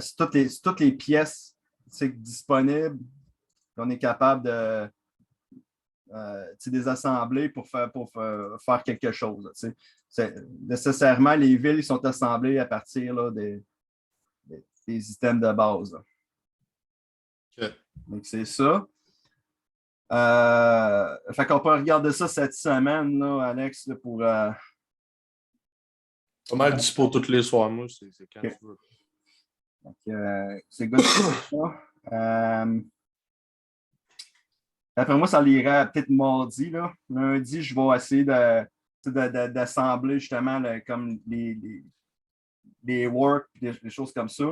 c'est toutes les pièces disponibles. On est capable de désassembler pour faire quelque chose. Nécessairement, les villes sont assemblées à partir là, des items de base. Okay. Donc, c'est ça. Fait qu'on peut regarder ça cette semaine, là, Alex, là, pour. Pas mal dispo tous les soirs, moi. C'est quand okay. tu veux. Donc, c'est good. Après moi, ça l'irait peut-être mardi. Là. Lundi, je vais essayer d'assembler justement comme les work, des choses comme ça,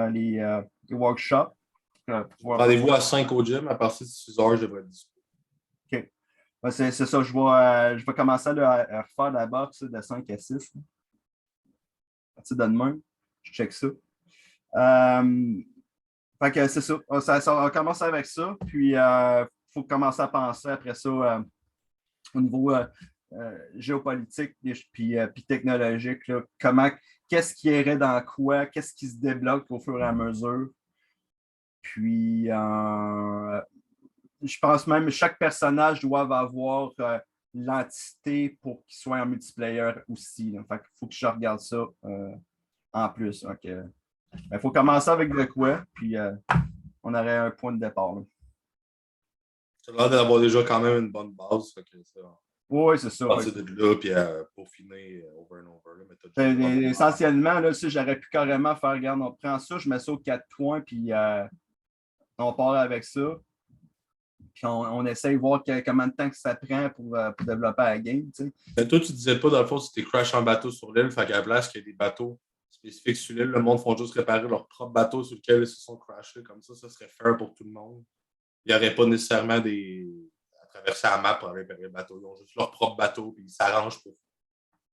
les workshops. Rendez-vous à 5 au gym. À partir de 6 heures, je devrais être dispo. OK. Ben, c'est ça. Je vais commencer à refaire la boxe de 5 à 6. À partir de demain, je check ça. Fait que c'est ça. On commence avec ça. Puis, il faut commencer à penser après ça au niveau géopolitique puis technologique. Là. Qu'est-ce qui irait dans quoi? Qu'est-ce qui se débloque au fur et à mesure? Puis, je pense même que chaque personnage doit avoir l'entité pour qu'il soit en multiplayer aussi. Là. Fait qu'il faut que je regarde ça en plus. Il faut commencer avec de quoi, puis on aurait un point de départ. Ça a l'air d'avoir déjà quand même une bonne base. Oui, c'est ça. Partir de là, puis peaufiner over and over. Là, mais essentiellement, là, si j'aurais pu carrément faire, regarde, on prend ça, je mets ça aux 4 points, puis on part avec ça. Puis on essaye de voir combien de temps que ça prend pour développer la game. Tu sais. Mais toi, tu disais pas, dans le fond, si tu crash un bateau sur l'île, fait qu'à la place qu'il y a des bateaux spécifiques sur l'île, le monde font juste réparer leur propre bateau sur lequel ils se sont crashés. Comme ça serait fair pour tout le monde. Il n'y aurait pas nécessairement à traverser la map pour réparer le bateau. Ils ont juste leur propre bateau, puis ils s'arrangent pour.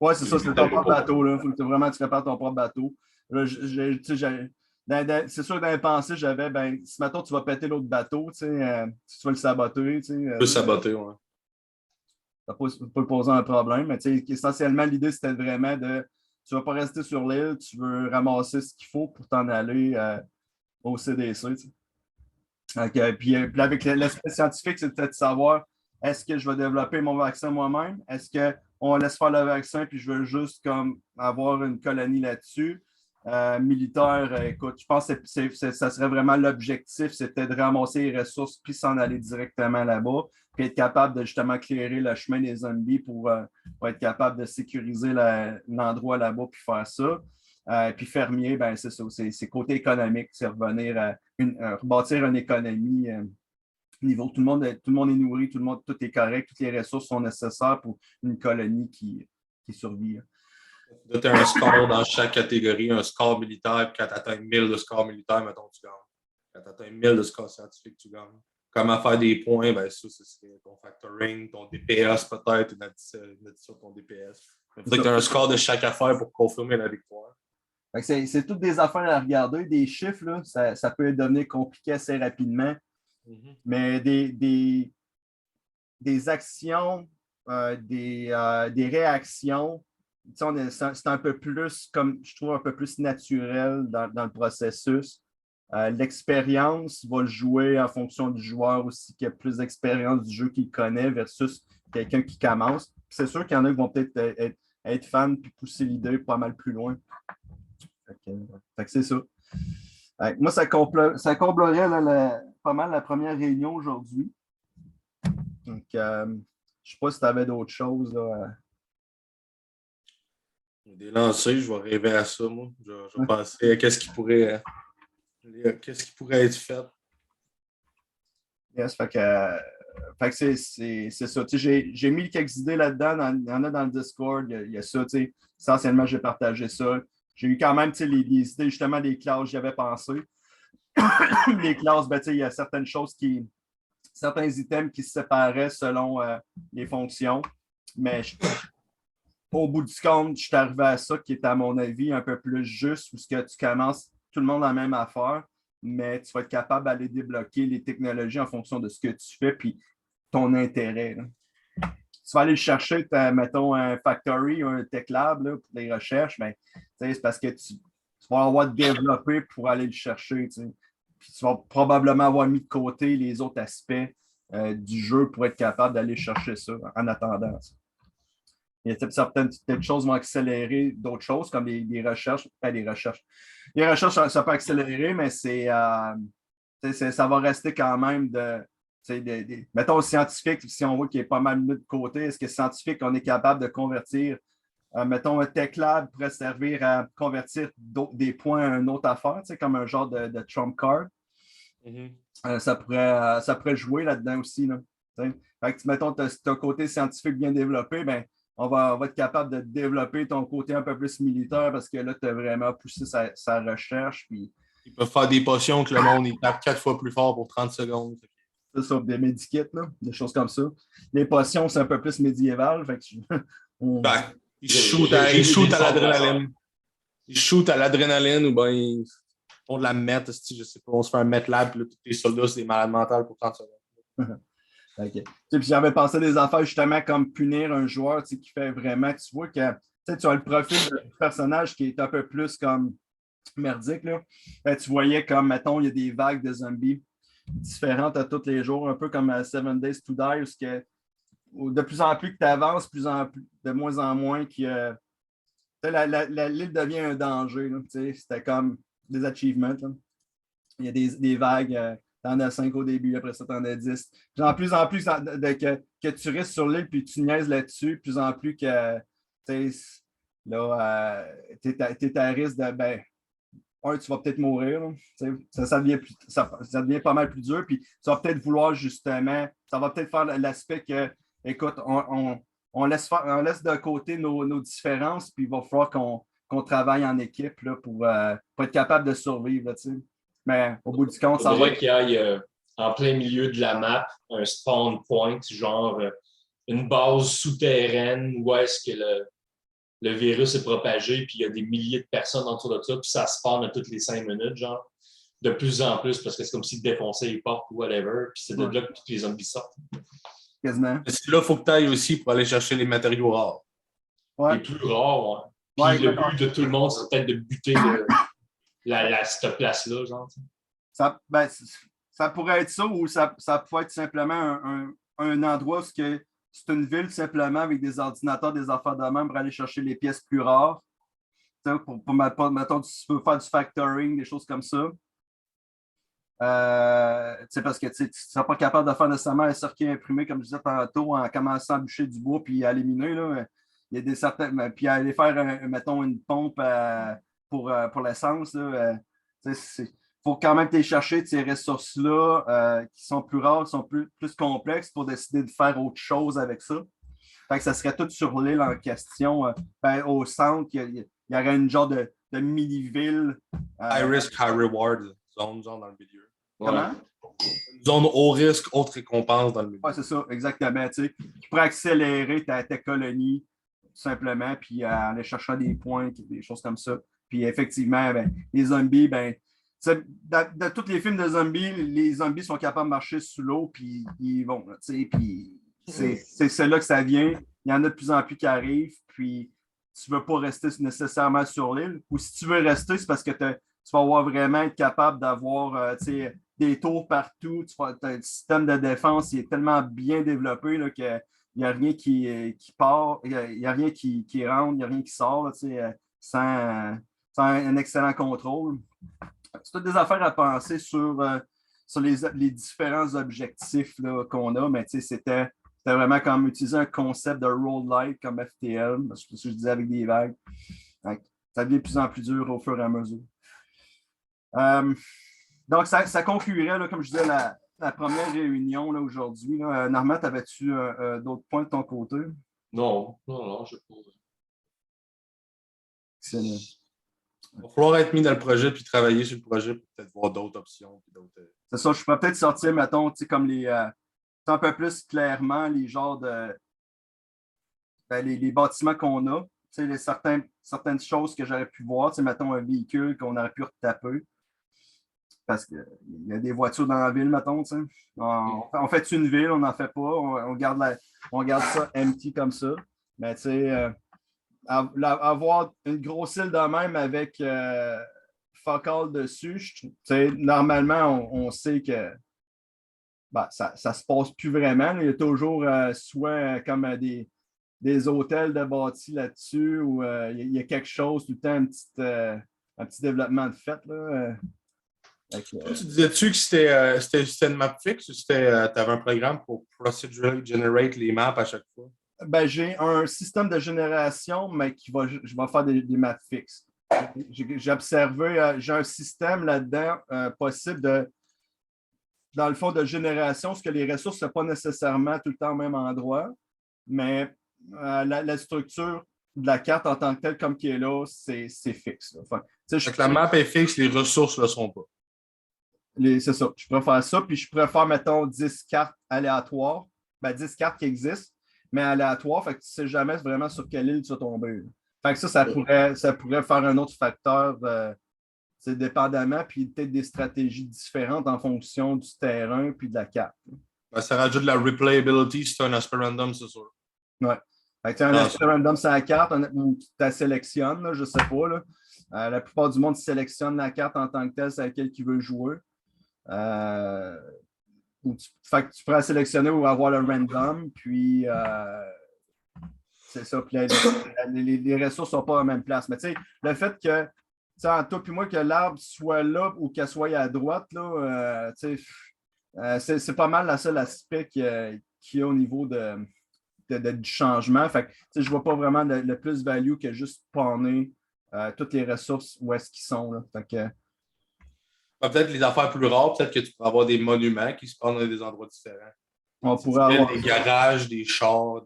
Oui, c'est ça, c'est ton propre bateau. Il faut que vraiment tu répares ton propre bateau. Là, c'est sûr, dans les pensées, j'avais, si maintenant tu vas péter l'autre bateau, si tu vas le saboter. Tu peux saboter, oui. Ça peut poser un problème, mais essentiellement, l'idée, c'était vraiment tu ne vas pas rester sur l'île, tu veux ramasser ce qu'il faut pour t'en aller au CDC. Puis avec l'aspect scientifique, c'était de savoir est-ce que je vais développer mon vaccin moi-même? Est-ce qu'on laisse faire le vaccin puis je veux juste comme avoir une colonie là-dessus? Militaire, écoute, je pense que ça serait vraiment l'objectif, c'était de ramasser les ressources puis s'en aller directement là-bas, puis être capable de justement clairer le chemin des zombies pour être capable de sécuriser l'endroit là-bas puis faire ça. Puis fermier, c'est ça, c'est côté économique, c'est revenir à rebâtir une économie niveau tout le monde est nourri, tout est correct, toutes les ressources sont nécessaires pour une colonie qui survit. Là, tu as un score dans chaque catégorie, un score militaire, puis quand tu atteins 1000 de score militaire, mettons, tu gagnes. Quand tu atteins 1000 de score scientifique, tu gagnes. Comment faire des points? Ça, c'est ton factoring, ton DPS peut-être, une addition de ton DPS. Il faudrait que tu aies un score de chaque affaire pour confirmer la victoire. C'est toutes des affaires à regarder. Des chiffres, là, ça peut devenir compliqué assez rapidement. Mm-hmm. Mais des actions, des réactions, c'est un peu plus, comme je trouve, un peu plus naturel dans le processus. L'expérience va le jouer en fonction du joueur aussi, qui a plus d'expérience du jeu qu'il connaît versus quelqu'un qui commence. C'est sûr qu'il y en a qui vont peut-être être fans puis pousser l'idée pas mal plus loin. Fait que c'est ça. Moi, ça comblerait pas mal la première réunion aujourd'hui. Donc, je ne sais pas si tu avais d'autres choses. Là, Des lancers, je vais rêver à ça, moi. Je vais penser à qu'est-ce qui pourrait être fait. Yes, fait que c'est ça. J'ai mis quelques idées là-dedans. Il y en a dans le Discord. Il y a ça. Essentiellement, j'ai partagé ça. J'ai eu quand même les idées justement des classes, j'y avais pensé. Les classes, il y a certaines choses certains items qui se séparaient selon les fonctions. Mais au bout du compte, je suis arrivé à ça qui est, à mon avis, un peu plus juste, où tu commences tout le monde la même affaire, mais tu vas être capable d'aller débloquer les technologies en fonction de ce que tu fais puis ton intérêt. Là. Tu vas aller chercher, mettons, un factory ou un tech lab là, pour les recherches, mais c'est parce que tu vas avoir développé pour aller le chercher. Puis tu vas probablement avoir mis de côté les autres aspects du jeu pour être capable d'aller chercher ça en attendant. Il y a certaines choses vont accélérer d'autres choses, comme des recherches. Les recherches, ça peut accélérer, mais ça va rester quand même mettons, scientifique, si on voit qu'il est pas mal mis de côté, est-ce que scientifique, on est capable de convertir, mettons, un tech lab pourrait servir à convertir des points à une autre affaire, comme un genre de trump card. Mm-hmm. Ça pourrait jouer là-dedans aussi. Là, fait que, mettons, tu as un côté scientifique bien développé, on va être capable de développer ton côté un peu plus militaire parce que là, tu as vraiment poussé sa recherche. Puis... Ils peuvent faire des potions que le monde il tape 4 fois plus fort pour 30 secondes. C'est ça, des medikits, là, des choses comme ça. Les potions, c'est un peu plus médiéval. Fait que ils shootent à l'adrénaline. Ils shootent à l'adrénaline ou bien ils font de la meth, je sais pas, on se fait un meth lab, puis là, tous les soldats, c'est des malades mentales pour 30 secondes. OK. Puis j'avais pensé des affaires justement comme punir un joueur qui fait vraiment. Tu vois que tu as le profil du personnage qui est un peu plus comme merdique. Là. Ben, tu voyais comme, mettons, il y a des vagues de zombies différentes à tous les jours, un peu comme à Seven Days to Die, où de plus en plus que tu avances, de moins en moins que l'île devient un danger. C'était comme des achievements. Là. Il y a des vagues. T'en as 5 au début, après ça, t'en as 10. Puis en plus que tu restes sur l'île puis tu niaises là-dessus, plus en plus que là, t'es à risque de tu vas peut-être mourir. Ça devient pas mal plus dur. Puis tu vas peut-être vouloir justement, ça va peut-être faire l'aspect que, écoute, on laisse de côté nos différences, puis il va falloir qu'on travaille en équipe là, pour être capable de survivre. Là, mais au bout du compte, Il ça va. faudrait qu'il y aille en plein milieu de la map un spawn point, genre une base souterraine où est-ce que le virus est propagé, puis il y a des milliers de personnes autour de ça, puis ça spawn à toutes les 5 minutes, genre, de plus en plus, parce que c'est comme s'ils défonçaient les portes ou whatever, puis c'est de là que tous les zombies sortent. Quasiment. C'est là qu'il faut que tu ailles aussi pour aller chercher les matériaux rares. Les plus rares, ouais. Puis le but de tout le monde, c'est peut-être de buter cette place-là, genre. Ça pourrait être ça, ou ça pourrait être simplement un endroit où c'est une ville simplement avec des ordinateurs, des affaires de même pour aller chercher les pièces plus rares. Mettons, tu peux faire du factoring, des choses comme ça. Parce que tu ne seras pas capable de faire nécessairement un circuit imprimé, comme je disais tantôt, en commençant à bûcher du bois puis à l'éminer. Là. Il y a des certains. Puis aller faire, mettons, une pompe pour l'essence. Il faut quand même aller chercher ces ressources-là qui sont plus rares, qui sont plus complexes pour décider de faire autre chose avec ça. Fait que ça serait tout sur l'île en question. Au centre, il y aurait une genre de mini-ville. High risk, high reward zone dans le milieu. Comment? Une zone haut risque, haute récompense dans le milieu. Oui, c'est ça, exactement. Tu pourrais accélérer ta colonie, tout simplement, puis aller chercher des points, des choses comme ça. Puis effectivement, les zombies, de tous les films de zombies, les zombies sont capables de marcher sous l'eau, puis ils vont, puis c'est là que ça vient. Il y en a de plus en plus qui arrivent, puis tu ne veux pas rester nécessairement sur l'île. Ou si tu veux rester, c'est parce que tu vas avoir vraiment être capable d'avoir des tours partout. Un système de défense qui est tellement bien développé là, qu'il n'y a rien qui part, il n'y a rien qui rentre, il n'y a rien qui sort là, sans un excellent contrôle. C'est toutes des affaires à penser sur les différents objectifs là, qu'on a, mais c'était vraiment comme utiliser un concept de roguelike comme FTL, parce que je disais avec des vagues. Donc, ça devient de plus en plus dur au fur et à mesure. Donc, ça conclurait, là, comme je disais, la première réunion aujourd'hui. Normand, avais-tu d'autres points de ton côté? Non, je ne sais pas. Excellent. Il va falloir être mis dans le projet puis travailler sur le projet pour peut-être voir d'autres options. C'est ça, je pourrais peut-être sortir, mettons, comme un peu plus clairement les genres de. Les bâtiments qu'on a, certaines choses que j'aurais pu voir, mettons un véhicule qu'on aurait pu retaper. Parce qu'il y a des voitures dans la ville, mettons. On fait une ville, on n'en fait pas. On garde ça empty comme ça. Mais tu sais, avoir une grosse île de même avec fuck all dessus, normalement, on sait que ça ne se passe plus vraiment. Il y a toujours soit comme des hôtels de bâtis là-dessus ou il y a quelque chose, tout le temps, un petit développement de fait. Là, tu disais-tu que c'était une map fixe ou tu avais un programme pour procedurally generate les maps à chaque fois? J'ai un système de génération, mais je vais faire des maps fixes. J'ai observé, j'ai un système là-dedans possible dans le fond de génération, parce que les ressources ne sont pas nécessairement tout le temps au même endroit, mais la structure de la carte en tant que telle, comme qui est là, c'est fixe. La map est fixe, les ressources ne le sont pas. C'est ça. Je pourrais faire ça, puis je pourrais faire, mettons, 10 cartes aléatoires. 10 cartes qui existent, mais aléatoires. Fait que tu ne sais jamais vraiment sur quelle île tu vas tomber. Fait que ça pourrait faire un autre facteur, dépendamment, puis peut-être des stratégies différentes en fonction du terrain puis de la carte. Ben, ça rajoute de la replayability si c'est un aspect random, c'est sûr. Ouais. Fait que un aspect random sur la carte, ou tu la sélectionnes, là, je ne sais pas. Là. La plupart du monde sélectionne la carte en tant que telle, c'est laquelle qu'ils veulent jouer. Fait que tu pourrais sélectionner ou avoir le random, puis c'est ça. Puis les ressources ne sont pas à la même place. Mais tu sais, le fait que, en toi puis moi, que l'arbre soit là ou qu'elle soit à droite, là, c'est pas mal le seul aspect qu'il y a au niveau du changement. Fait que, je ne vois pas vraiment le plus-value que juste spawner toutes les ressources où est-ce qu'ils sont. Là. Fait que, peut-être les affaires plus rares, peut-être que tu pourrais avoir des monuments qui se prennent dans des endroits différents. on pourrait avoir des garages, des chars,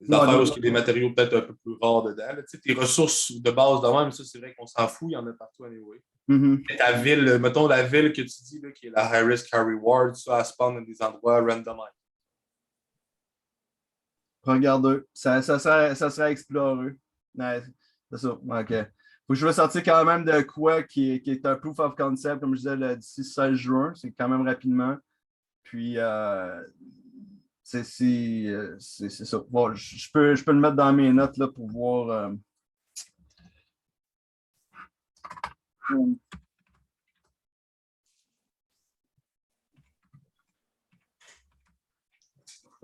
des affaires où il y a des matériaux peut-être un peu plus rares dedans. Là. Tes ressources de base de même, ça, c'est vrai qu'on s'en fout, il y en a partout anyway. Mais ta ville, mettons la ville que tu dis, là, qui est la high risk, high reward, ça, elle spawn dans des endroits randomisés. Regardez, ça serait exploré. Ouais, c'est ça. OK. Faut que je vais sortir quand même de quoi qui est un proof of concept, comme je disais, d'ici 16 juin. C'est quand même rapidement. Puis, c'est ça. Bon, je peux le mettre dans mes notes là, pour voir.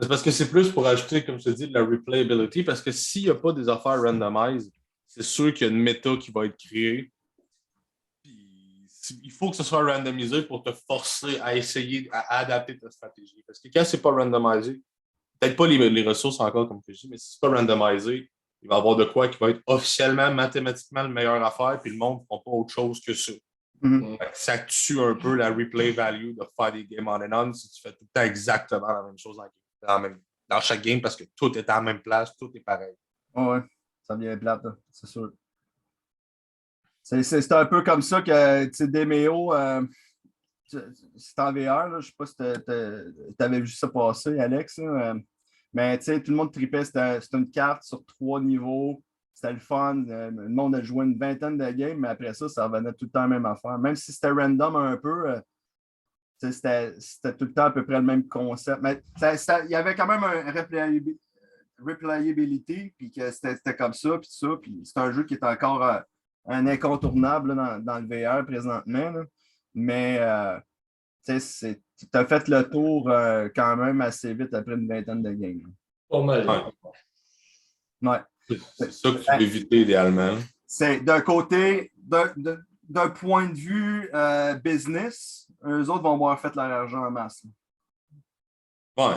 C'est parce que c'est plus pour ajouter, comme je te dis, de la replayability, parce que s'il n'y a pas des affaires randomized, c'est sûr qu'il y a une méta qui va être créée. Puis, il faut que ce soit randomisé pour te forcer à essayer à adapter ta stratégie. Parce que quand c'est pas randomisé, peut-être pas les ressources encore, comme je dis, mais si c'est pas randomisé, il va y avoir de quoi qui va être officiellement, mathématiquement, le meilleur affaire, puis le monde ne fera pas autre chose que ça. Ça tue un peu la replay value de faire des games on and on si tu fais tout le temps exactement la même chose dans chaque game parce que tout est à la même place, tout est pareil. Ouais, ça devient plate, c'est sûr. C'est un peu comme ça que, tu sais, Demeo, c'est en VR, là, je ne sais pas si tu avais vu ça passer, Alex, là, mais tu sais, tout le monde tripait, c'était une carte sur 3 niveaux, c'était le fun, le monde a joué une vingtaine de games, mais après ça, ça revenait tout le temps la même affaire. Même si c'était random un peu, c'était tout le temps à peu près le même concept. Mais il y avait quand même un replayability, puis que c'était comme ça, puis ça, puis c'est un jeu qui est encore un incontournable là, dans le VR présentement. Là. Mais tu as fait le tour quand même assez vite après une vingtaine de games. Pas mal. Ouais. C'est ça que tu veux éviter idéalement. C'est d'un côté, d'un point de vue business, eux autres vont avoir fait leur argent en masse. Ouais.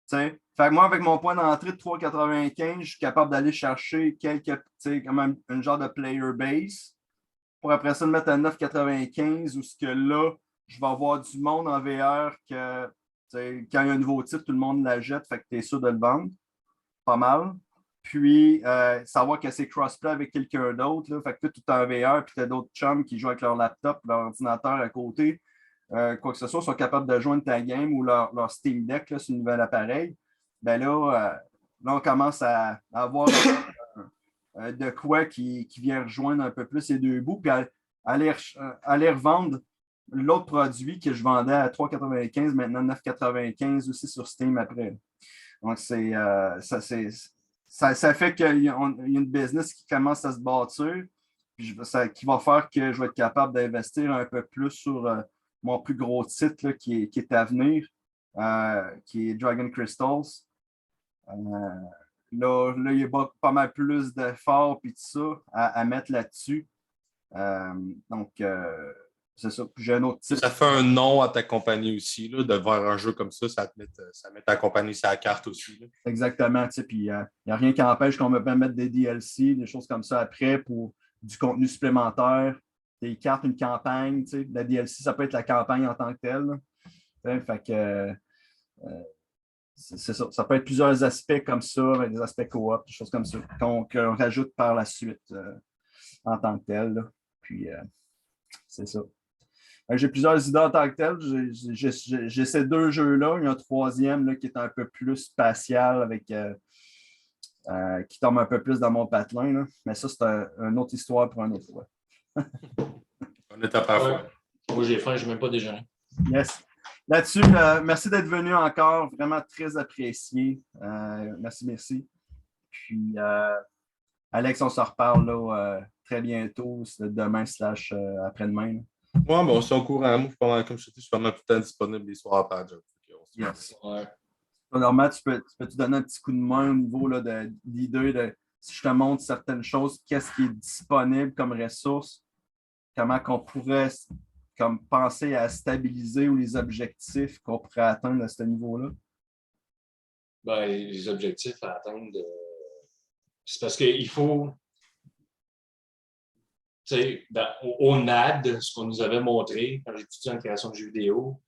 Fait que moi, avec mon point d'entrée de 3,95, je suis capable d'aller chercher quand même un genre de player base pour après ça le mettre à 9,95 où ce que là, je vais avoir du monde en VR que quand il y a un nouveau titre, tout le monde la jette, fait que tu es sûr de le vendre. Pas mal. Puis, savoir que c'est crossplay avec quelqu'un d'autre. Fait que tout est en VR, puis tu as d'autres chums qui jouent avec leur laptop, leur ordinateur à côté. Quoi que ce soit, sont capables de joindre ta game ou leur Steam Deck là, sur le nouvel appareil. Ben là, on commence à avoir de quoi qui vient rejoindre un peu plus les deux bouts, puis aller revendre l'autre produit que je vendais à 3,95, maintenant 9,95 aussi sur Steam après. Donc, ça fait qu'il y a une business qui commence à se bâtir, puis qui va faire que je vais être capable d'investir un peu plus sur mon plus gros titre là, qui est à venir, qui est Dragon Crystals. Là, il y a pas mal plus d'efforts et tout ça à mettre là-dessus. Donc, c'est ça. J'ai un autre titre. Ça fait un nom à ta compagnie aussi, là, de voir un jeu comme ça met ta compagnie sur la carte aussi. Là. Exactement. Puis il n'y a rien qui empêche qu'on me permette des DLC, des choses comme ça après pour du contenu supplémentaire, des cartes, une campagne. La DLC, ça peut être la campagne en tant que telle. Fait que c'est ça. Ça peut être plusieurs aspects comme ça, avec des aspects coop, des choses comme ça, qu'on rajoute par la suite en tant que tel. Là. Puis c'est ça. J'ai plusieurs idées en tant que tel. J'ai ces 2 jeux-là. Il y a un troisième là, qui est un peu plus spatial avec qui tombe un peu plus dans mon patelin. Là. Mais ça, c'est une autre histoire pour une autre fois. On est à part fois. Moi, j'ai faim, je n'ai même pas déjeuné. Yes. Là-dessus, merci d'être venu encore. Vraiment très apprécié. Merci. Puis, Alex, on se reparle là, très bientôt, demain / après-demain. Moi, on est au courant. Moi, comme je te dis, je suis pas mal tout le temps disponible les soirs à job. Yes. Ouais. Normalement, tu peux-tu donner un petit coup de main au niveau là, de l'idée si je te montre certaines choses, qu'est-ce qui est disponible comme ressource, comment qu'on pourrait comme penser à stabiliser ou les objectifs qu'on pourrait atteindre à ce niveau-là? Ben, les objectifs à atteindre, c'est parce qu'il faut, tu sais, au NAD, ce qu'on nous avait montré quand j'étudiais en création de jeux vidéo,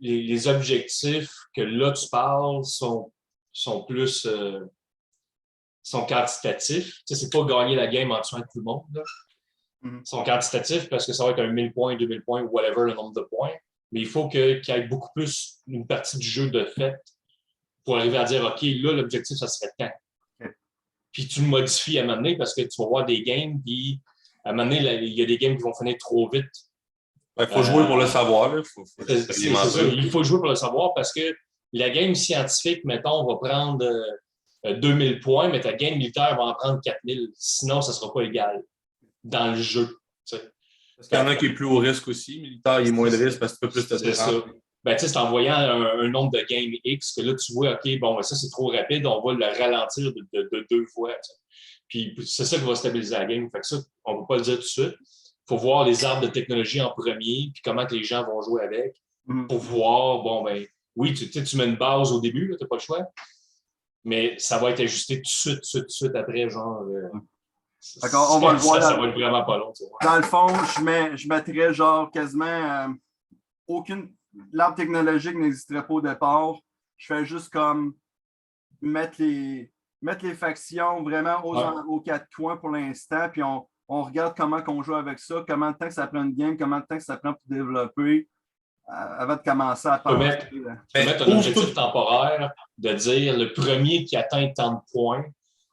les objectifs que là tu parles sont plus sont quantitatifs. Tu sais, c'est pas gagner la game en tuant tout le monde. Là. Ils sont quantitatifs parce que ça va être un 1000 points, 2000 points, whatever le nombre de points. Mais il faut qu'il y ait beaucoup plus une partie du jeu de fait pour arriver à dire, OK, là, l'objectif, ça serait tant. Okay. Puis tu le modifies à un moment donné parce que tu vas voir des games, puis à un moment donné, il y a des games qui vont finir trop vite. Il faut jouer pour le savoir. Là. C'est ça. Il faut jouer pour le savoir parce que la game scientifique, mettons, va prendre 2000 points, mais ta game militaire va en prendre 4000. Sinon, ça ne sera pas égal dans le jeu. T'sais. Parce qu'il y en a un qui est plus haut risque aussi. Militaire, il est moins de risque parce que tu peux plus te C'est ça. Ben, tu sais, c'est en voyant un nombre de games X que là, tu vois, OK, bon, ça, c'est trop rapide, on va le ralentir de 2 fois. T'sais. Puis c'est ça qui va stabiliser la game. Fait que ça, on ne peut pas le dire tout de suite. Il faut voir les arbres de technologie en premier, puis comment que les gens vont jouer avec, pour voir, bon, ben, oui, tu mets une base au début, tu n'as pas le choix, mais ça va être ajusté tout de suite après, genre. On va le voir. Ça va être vraiment pas long. Dans le fond, je mettrais genre quasiment l'arbre technologique n'existerait pas au départ. Je fais juste comme mettre les factions vraiment aux 4 coins pour l'instant, puis on regarde comment on joue avec ça, comment de temps que ça prend une game, comment de temps que ça prend pour développer avant de commencer à penser. Tu peux mettre un objectif temporaire de dire le premier qui atteint tant de points,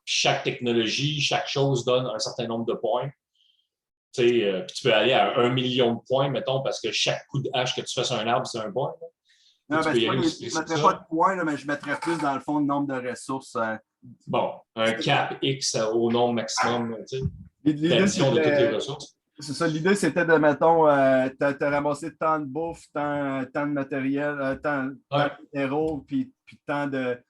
chaque technologie, chaque chose donne un certain nombre de points. Puis tu peux aller à 1 million de points, mettons, parce que chaque coup de hache que tu fais sur un arbre, c'est un point. Non, je ne mettrais pas de points, là, mais je mettrais plus dans le fond le nombre de ressources. Bon, un cap X au nombre maximum d'addition de toutes les ressources. C'est ça, l'idée, c'était de, mettons, tu as ramassé tant de bouffe, tant de matériel, tant de héros, puis tant de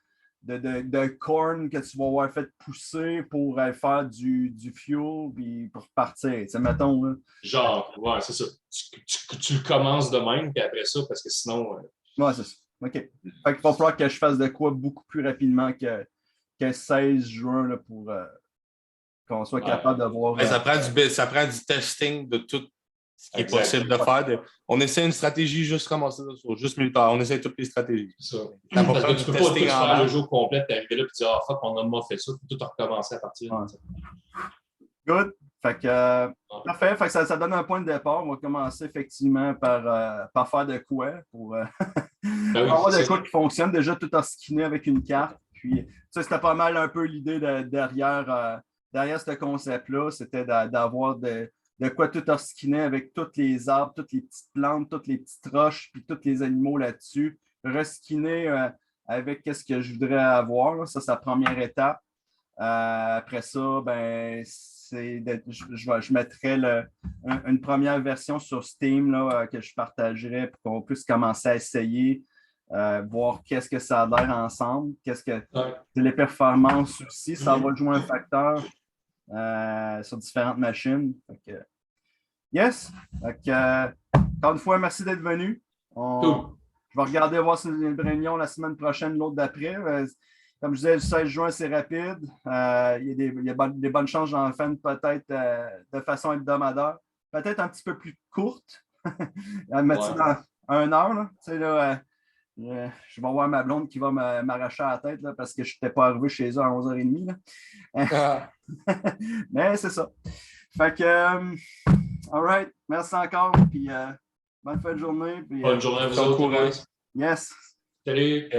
corn que tu vas avoir fait pousser pour aller faire du fuel, puis pour partir. Mettons, là. Genre, ouais, c'est ça. Tu le commences de même, puis après ça, parce que sinon. Ouais, c'est ça. OK. Fait qu'il va falloir que je fasse de quoi beaucoup plus rapidement que 16 juin là, pour qu'on soit capable de voir. Ça prend du testing de tout ce qui est possible de faire. On essaie une stratégie juste ramasser ça, juste militaire. On essaie toutes les stratégies. Ça. Parce que tu peux pas tout faire le jour complet, t'arriver là et dire ah fuck, on a pas fait ça, puis tout a recommencé à partir. Ouais. Good. Fait que parfait. Fait que ça donne un point de départ. On va commencer effectivement par faire de quoi pour avoir de quoi qui fonctionne. Déjà tout skinné avec une carte. Puis ça, c'était pas mal un peu l'idée derrière ce concept-là. C'était d'avoir de quoi tout skinner avec tous les arbres, toutes les petites plantes, toutes les petites roches, puis tous les animaux là-dessus. Reskinner avec ce que je voudrais avoir. Là. Ça, c'est la première étape. Après ça, ben, je mettrais une première version sur Steam là, que je partagerais pour qu'on puisse commencer à essayer, voir qu'est-ce que ça a l'air ensemble, les performances aussi, ça va jouer un facteur sur différentes machines. Yes! Encore une fois, merci d'être venu. Je vais regarder voir si une réunion la semaine prochaine, l'autre d'après. Comme je disais, le 16 juin, c'est rapide. Il y a des bonnes chances j'en fais peut-être de façon hebdomadaire. Peut-être un petit peu plus courte. Mettre ça dans 1 heure. Là. Tu sais, là, je vais voir ma blonde qui va m'arracher à la tête là, parce que je n'étais pas arrivé chez eux à 11h30. Là. Mais c'est ça. Fait que, all right. Merci encore. Puis, bonne fin de journée. Puis, bonne journée à vous autres. Yes. Salut.